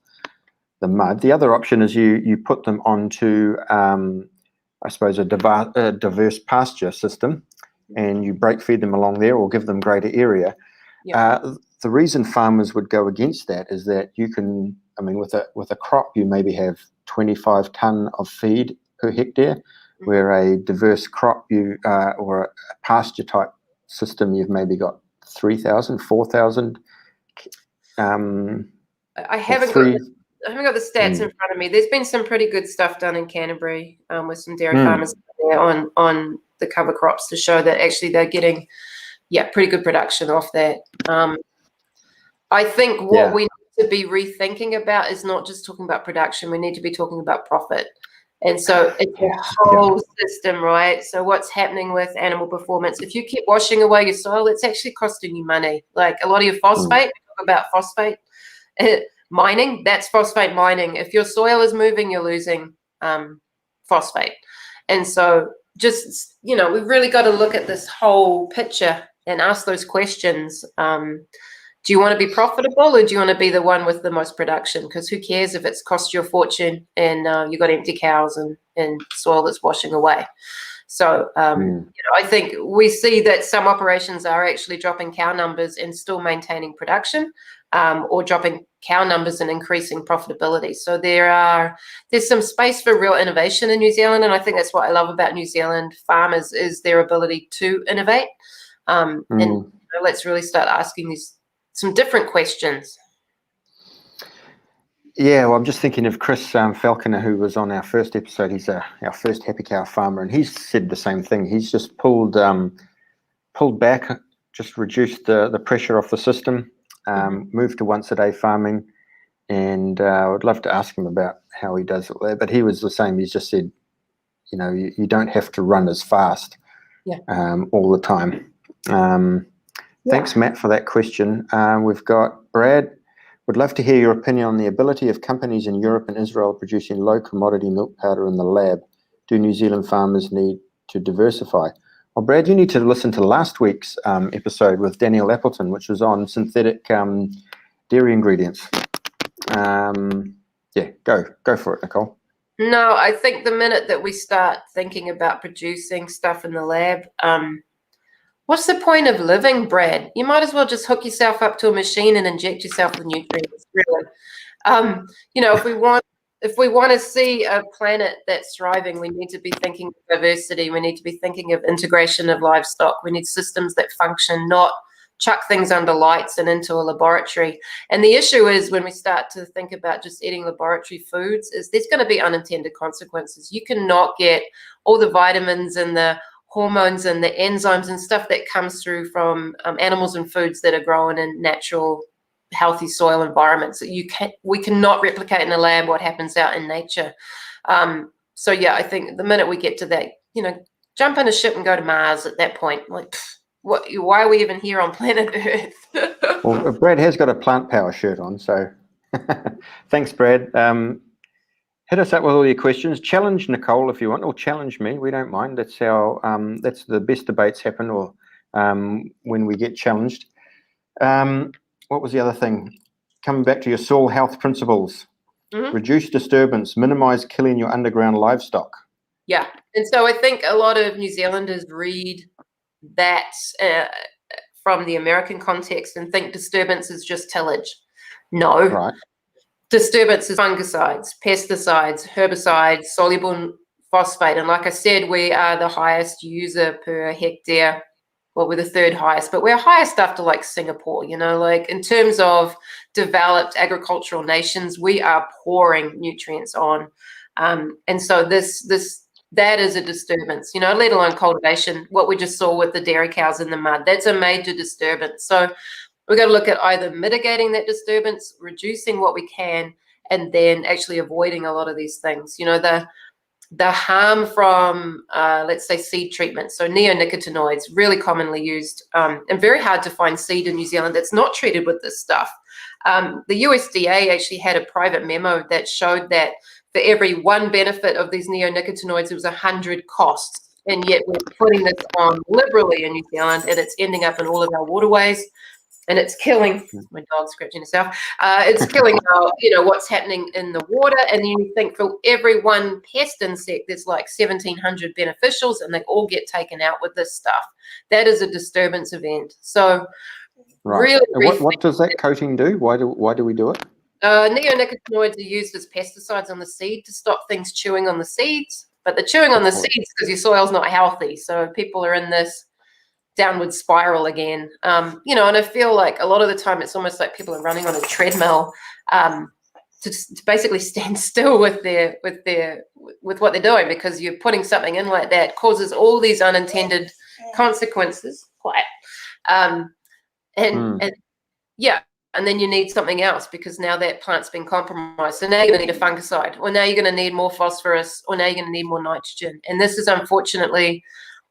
the mud. The other option is you put them onto, I suppose, a diverse pasture system, and you break feed them along there or give them greater area. The reason farmers would go against that is that you can, with a crop, you maybe have 25 tonne of feed per hectare, where a diverse crop or a pasture type system, you've maybe got 3,000, 4,000. I haven't got the stats in front of me. There's been some pretty good stuff done in Canterbury with some dairy farmers there on the cover crops to show that actually they're getting pretty good production off that. I think what we need to be rethinking about is not just talking about production. We need to be talking about profit. And so it's a whole system, right? So what's happening with animal performance? If you keep washing away your soil, it's actually costing you money. Like a lot of your phosphate, we talk about phosphate mining, that's phosphate mining. If your soil is moving, you're losing phosphate. And so just, we've really got to look at this whole picture and ask those questions. Do you want to be profitable, or do you want to be the one with the most production? Because who cares if it's cost you a fortune and you've got empty cows and soil that's washing away. So, I think we see that some operations are actually dropping cow numbers and still maintaining production, or dropping cow numbers and increasing profitability. So there's some space for real innovation in New Zealand. And I think that's what I love about New Zealand farmers is their ability to innovate. And let's really start asking some different questions. Yeah, well, I'm just thinking of Chris Falconer, who was on our first episode. He's our first happy cow farmer, and he's said the same thing. He's just pulled back, just reduced the pressure off the system, moved to once a day farming, and I would love to ask him about how he does it there. But he was the same. He's just said, you don't have to run as fast all the time. Thanks, Matt, for that question. We've got Brad. Would love to hear your opinion on the ability of companies in Europe and Israel producing low commodity milk powder in the lab. Do New Zealand farmers need to diversify? Well, Brad, you need to listen to last week's episode with Daniel Appleton, which was on synthetic dairy ingredients. Go for it, Nicole. No, I think the minute that we start thinking about producing stuff in the lab, what's the point of living, Brad? You might as well just hook yourself up to a machine and inject yourself with nutrients, really. If we want to see a planet that's thriving, we need to be thinking of diversity. We need to be thinking of integration of livestock. We need systems that function, not chuck things under lights and into a laboratory. And the issue is when we start to think about just eating laboratory foods, is there's going to be unintended consequences. You cannot get all the vitamins and the hormones and the enzymes and stuff that comes through from animals and foods that are grown in natural, healthy soil environments. We cannot replicate in a lab what happens out in nature. I think the minute we get to that, jump in a ship and go to Mars at that point. Like, why are we even here on planet Earth? Well, Brad has got a plant power shirt on, so thanks, Brad. Hit us up with all your questions. Challenge Nicole if you want, or challenge me. We don't mind. That's how. That's the best debates happen, or when we get challenged. What was the other thing? coming back to your soil health principles. Reduce disturbance, minimize killing your underground livestock. Yeah, and so I think a lot of New Zealanders read that from the American context and think disturbance is just tillage. No. Right. Disturbance is fungicides, pesticides, herbicides, soluble phosphate. And like I said, we are the highest user per hectare. Well, we're the third highest, but we're highest after like Singapore, like in terms of developed agricultural nations, we are pouring nutrients on. And so that is a disturbance, let alone cultivation. What we just saw with the dairy cows in the mud, that's a major disturbance. So we've got to look at either mitigating that disturbance, reducing what we can, and then actually avoiding a lot of these things. The harm from, let's say, seed treatment. So neonicotinoids, really commonly used, and very hard to find seed in New Zealand that's not treated with this stuff. The USDA actually had a private memo that showed that for every one benefit of these neonicotinoids, it was 100 costs. And yet we're putting this on liberally in New Zealand, and it's ending up in all of our waterways. And it's killing, my dog's scratching herself, it's killing what's happening in the water. And then you think for every one pest insect, there's like 1,700 beneficials, and they all get taken out with this stuff. That is a disturbance event. So really, what does that coating do? Why do we do it? Neonicotinoids are used as pesticides on the seed to stop things chewing on the seeds. But the chewing on the seeds because your soil's not healthy. So people are in this downward spiral again, and I feel like a lot of the time it's almost like people are running on a treadmill to basically stand still with what they're doing, because you're putting something in like that causes all these unintended consequences. And then you need something else because now that plant's been compromised. So now you're going to need a fungicide, or now you're going to need more phosphorus, or now you're going to need more nitrogen. And this is unfortunately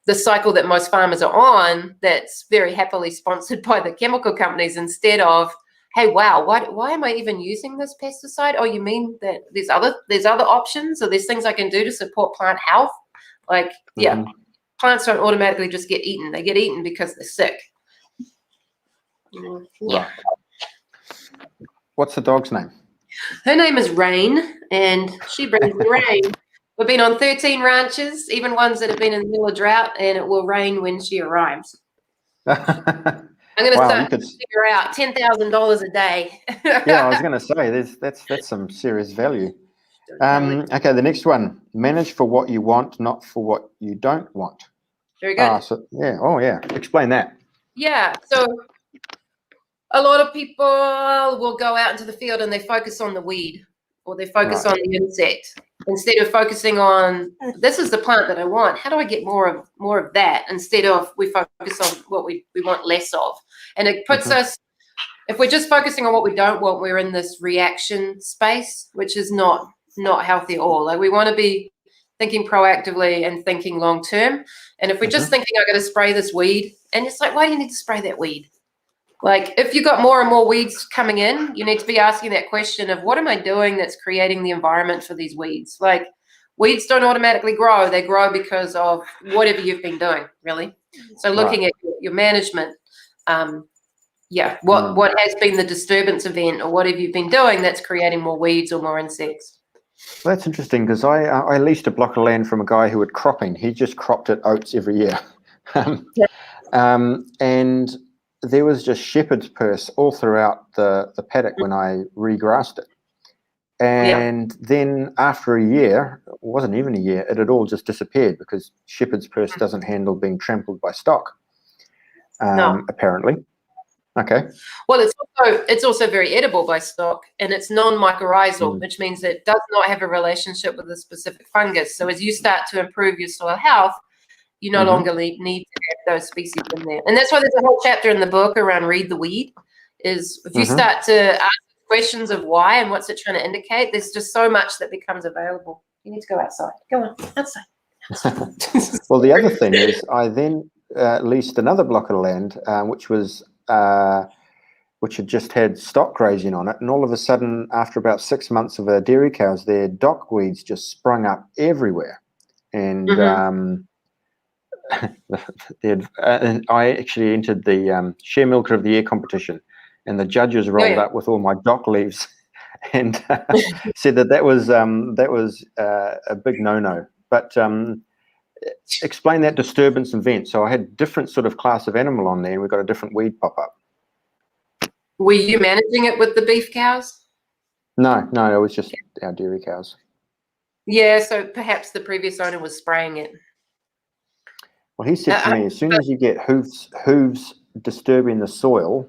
the cycle that most farmers are on, that's very happily sponsored by the chemical companies, instead of, hey, wow, why am I even using this pesticide? Oh, you mean that there's other options, or there's things I can do to support plant health? Like, plants don't automatically just get eaten. They get eaten because they're sick. Right. What's the dog's name? Her name is Rain, and she brings the rain. We've been on 13 ranches, even ones that have been in the middle of drought, and it will rain when she arrives. I'm going to start to figure out $10,000 a day. Yeah, I was going to say that's some serious value. Okay, the next one: manage for what you want, not for what you don't want. Very good. Explain that. Yeah, so a lot of people will go out into the field and they focus on the weed, or they focus on the insect, instead of focusing on, this is the plant that I want. How do I get more of that? Instead of we focus on what we want less of. And it puts us, if we're just focusing on what we don't want, we're in this reaction space, which is not healthy at all. Like, we want to be thinking proactively and thinking long term. And if we're just thinking, I'm going to spray this weed, and it's like, why do you need to spray that weed? Like, if you've got more and more weeds coming in, you need to be asking that question of, what am I doing that's creating the environment for these weeds? Like, weeds don't automatically grow. They grow because of whatever you've been doing, really. So looking at your management, what has been the disturbance event, or what have you been doing that's creating more weeds or more insects? Well, that's interesting, because I leased a block of land from a guy who had cropping. He just cropped it oats every year. And there was just shepherd's purse all throughout the paddock when I regrassed it. And then after a year, it wasn't even a year, it had all just disappeared, because shepherd's purse doesn't handle being trampled by stock, apparently. Okay. Well, it's also very edible by stock, and it's non-mycorrhizal, which means that it does not have a relationship with a specific fungus. So as you start to improve your soil health, you no longer need to have those species in there. And that's why there's a whole chapter in the book around read the weed, is if you start to ask questions of why and what's it trying to indicate, there's just so much that becomes available. You need to go outside. Go on, outside. Well, the other thing is, I then leased another block of land, which had just had stock grazing on it, and all of a sudden, after about 6 months of dairy cows, their dock weeds just sprung up everywhere. And and I actually entered the Share Milker of the Year competition, and the judges Oh, rolled yeah. up with all my dock leaves and said that was a big no-no. But explain that disturbance event. So I had different sort of class of animal on there, and we got a different weed pop up. Were you managing it with the beef cows? No, it was just our dairy cows. Yeah, so perhaps the previous owner was spraying it. Well, he said to me, as soon as you get hooves disturbing the soil,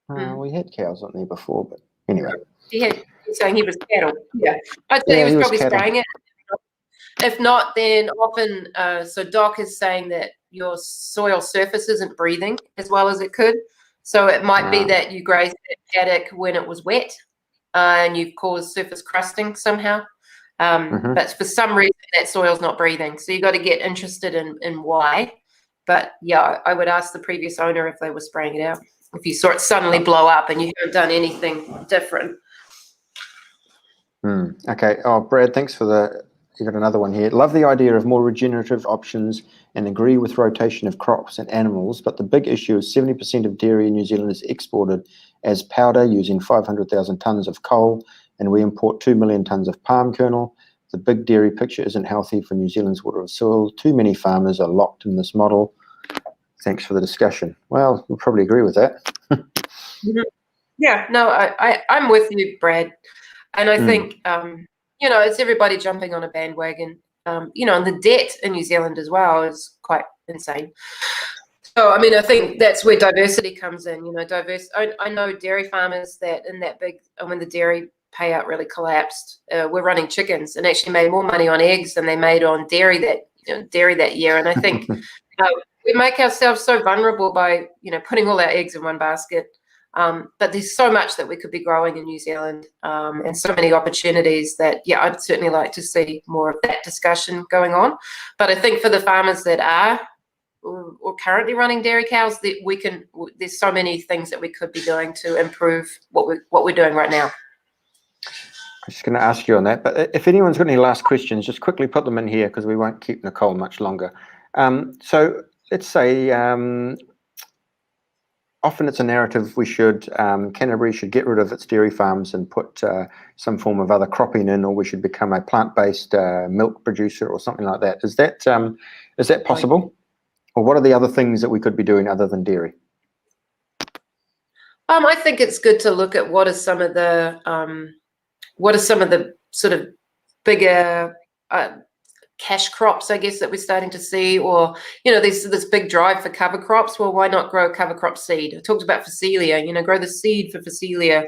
we had cows on there before, but anyway. He's saying he was cattle. Yeah, I'd say he was probably spraying it. If not, then often, so Doc is saying that your soil surface isn't breathing as well as it could. So it might be that you grazed that paddock when it was wet and you've caused surface crusting somehow. But for some reason, that soil's not breathing. So you've got to get interested in why. But yeah, I would ask the previous owner if they were spraying it out. If you saw it suddenly blow up and you haven't done anything different. Okay. Oh, Brad, thanks for you got another one here. Love the idea of more regenerative options and agree with rotation of crops and animals, but the big issue is 70% of dairy in New Zealand is exported as powder using 500,000 tonnes of coal, and we import 2 million tonnes of palm kernel. The big dairy picture isn't healthy for New Zealand's water and soil. Too many farmers are locked in this model. Thanks for the discussion. Well, we'll probably agree with that. Yeah, no, I'm with you, Brad. And I think, it's everybody jumping on a bandwagon, and the debt in New Zealand as well is quite insane. So, I mean, I think that's where diversity comes in, I know dairy farmers that when the dairy payout really collapsed, were running chickens and actually made more money on eggs than they made on dairy that year. And I think we make ourselves so vulnerable by, putting all our eggs in one basket. But there's so much that we could be growing in New Zealand, and so many opportunities that, I'd certainly like to see more of that discussion going on. But I think for the farmers that are or currently running dairy cows, that there's so many things that we could be doing to improve what we're doing right now. I'm just going to ask you on that, but if anyone's got any last questions, just quickly put them in here because we won't keep Nicole much longer. So let's say often it's a narrative Canterbury should get rid of its dairy farms and put some form of other cropping in, or we should become a plant-based milk producer or something like that. Is that possible? Or what are the other things that we could be doing other than dairy? I think it's good to look at what are some of the sort of bigger cash crops, I guess, that we're starting to see, or, there's this big drive for cover crops. Well, why not grow cover crop seed? I talked about Phacelia, grow the seed for Phacelia,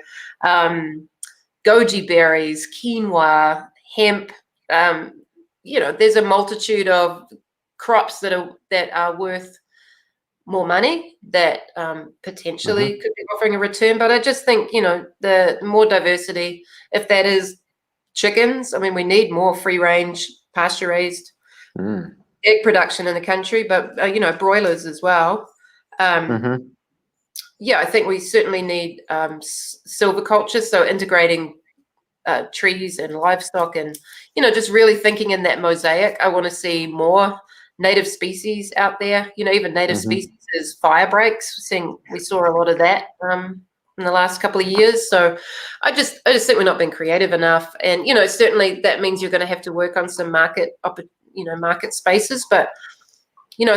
goji berries, quinoa, hemp. There's a multitude of crops that are worth more money that potentially could be offering a return. But I just think, the more diversity, if that is chickens, I mean, we need more free range, pasture raised egg production in the country, but, broilers as well. I think we certainly need silviculture, so integrating trees and livestock and, just really thinking in that mosaic. I want to see more native species out there, even native species as fire breaks. We saw a lot of that in the last couple of years. So I just think we're not being creative enough. And, certainly that means you're going to have to work on some market spaces. But,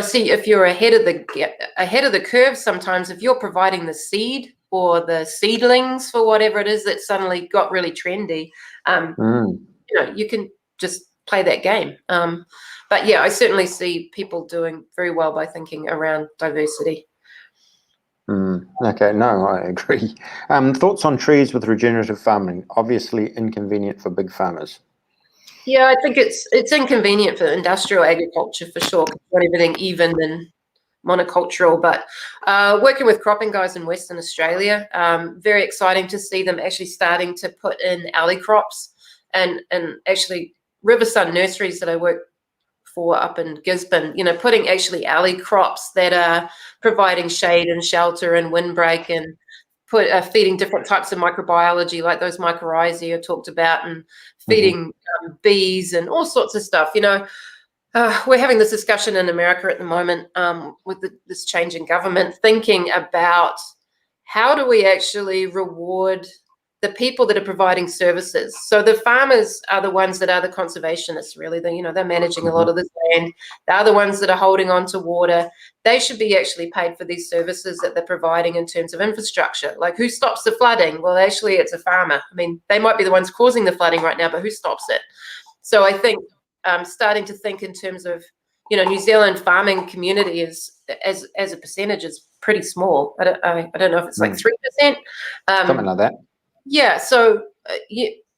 see, if you're ahead of the curve, sometimes if you're providing the seed or the seedlings for whatever it is that suddenly got really trendy, you can just play that game. But I certainly see people doing very well by thinking around diversity. Okay, no, I agree. Thoughts on trees with regenerative farming? Obviously inconvenient for big farmers. Yeah, I think it's inconvenient for industrial agriculture for sure, because you want everything even and monocultural. But working with cropping guys in Western Australia, very exciting to see them actually starting to put in alley crops, and actually Riversun Nurseries that I work for up in Gisborne, putting actually alley crops that are providing shade and shelter and windbreak and feeding different types of microbiology, like those mycorrhizae I talked about, and feeding bees and all sorts of stuff. We're having this discussion in America at the moment with this change in government, thinking about how do we actually reward the people that are providing services? So the farmers are the ones that are the conservationists, really. They're managing a lot of this land. They're the ones that are holding on to water. They should be actually paid for these services that they're providing in terms of infrastructure. Like, who stops the flooding? Well, actually, it's a farmer. I mean, they might be the ones causing the flooding right now, but who stops it? So I think starting to think in terms of, New Zealand farming community is, as a percentage, is pretty small. I don't know if it's like 3%. Something like that. Yeah, so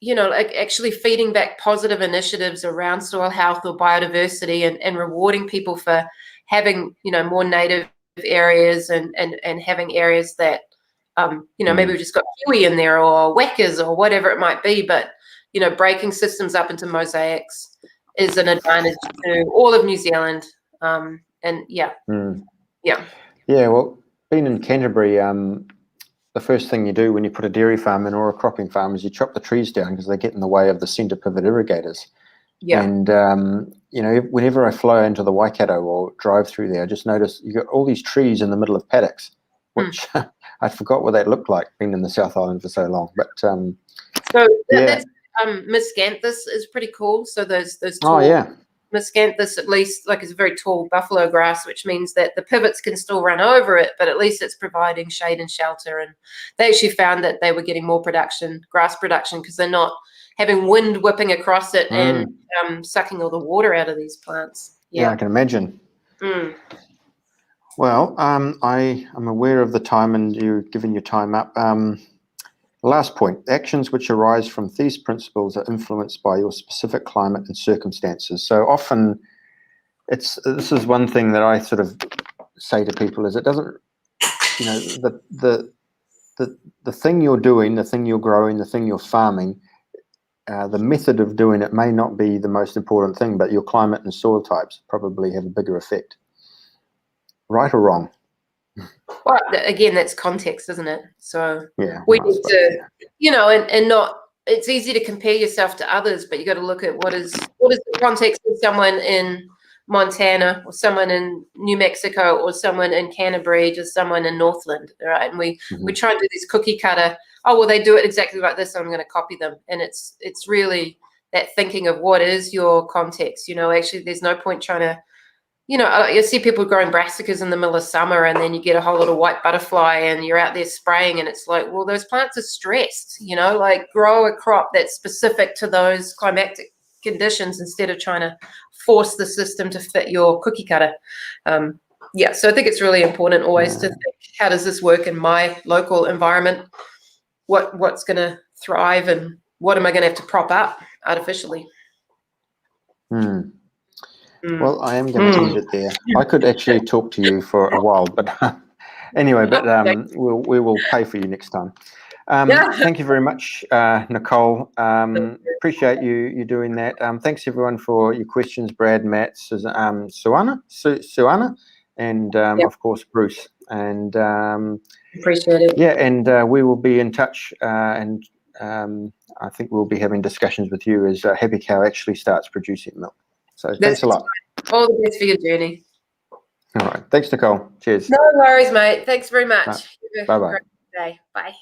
like actually feeding back positive initiatives around soil health or biodiversity, and rewarding people for having more native areas, and having areas that maybe we've just got kiwi in there, or wekas, or whatever it might be, but breaking systems up into mosaics is an advantage to all of New Zealand. Yeah. Well, being in Canterbury, the first thing you do when you put a dairy farm in or a cropping farm is you chop the trees down, because they get in the way of the centre pivot irrigators. Yeah. And whenever I flow into the Waikato or drive through there, I just notice you got all these trees in the middle of paddocks, which I forgot what that looked like, being in the South Island for so long. But that's miscanthus is pretty cool. So those tall, miscanthus, at least, like, is a very tall buffalo grass, which means that the pivots can still run over it, but at least it's providing shade and shelter. And they actually found that they were getting more grass production, because they're not having wind whipping across it and sucking all the water out of these plants. Yeah, I can imagine. Well, I am aware of the time, and you're giving your time up. Last point, actions which arise from these principles are influenced by your specific climate and circumstances. So often this is one thing that I sort of say to people, is it doesn't, the thing you're doing, the thing you're growing, the thing you're farming, the method of doing it may not be the most important thing, but your climate and soil types probably have a bigger effect. Right or wrong? Well, again, that's context, isn't it? So we need to, and not. It's easy to compare yourself to others, but you got to look at what is the context of someone in Montana, or someone in New Mexico, or someone in Canterbury, just someone in Northland, right? And we try and do this cookie cutter. Oh, well, they do it exactly like this, so I'm going to copy them. And it's really that thinking of what is your context. Actually, there's no point trying to. You see people growing brassicas in the middle of summer, and then you get a whole lot of white butterfly, and you're out there spraying, and it's like, well, those plants are stressed, like, grow a crop that's specific to those climatic conditions instead of trying to force the system to fit your cookie cutter. So I think it's really important always to think, how does this work in my local environment? What's going to thrive, and what am I going to have to prop up artificially? Well, I am going to end it there. I could actually talk to you for a while, but anyway, but we will pay for you next time. Thank you very much, Nicole. Appreciate you doing that. Thanks everyone for your questions, Brad, Matt, Suana, and of course Bruce. And appreciate it. Yeah, and we will be in touch, and I think we'll be having discussions with you as Happy Cow actually starts producing milk. So thanks a lot. All the best for your journey. All right. Thanks, Nicole. Cheers. No worries, mate. Thanks very much. Bye-bye. Bye. Bye.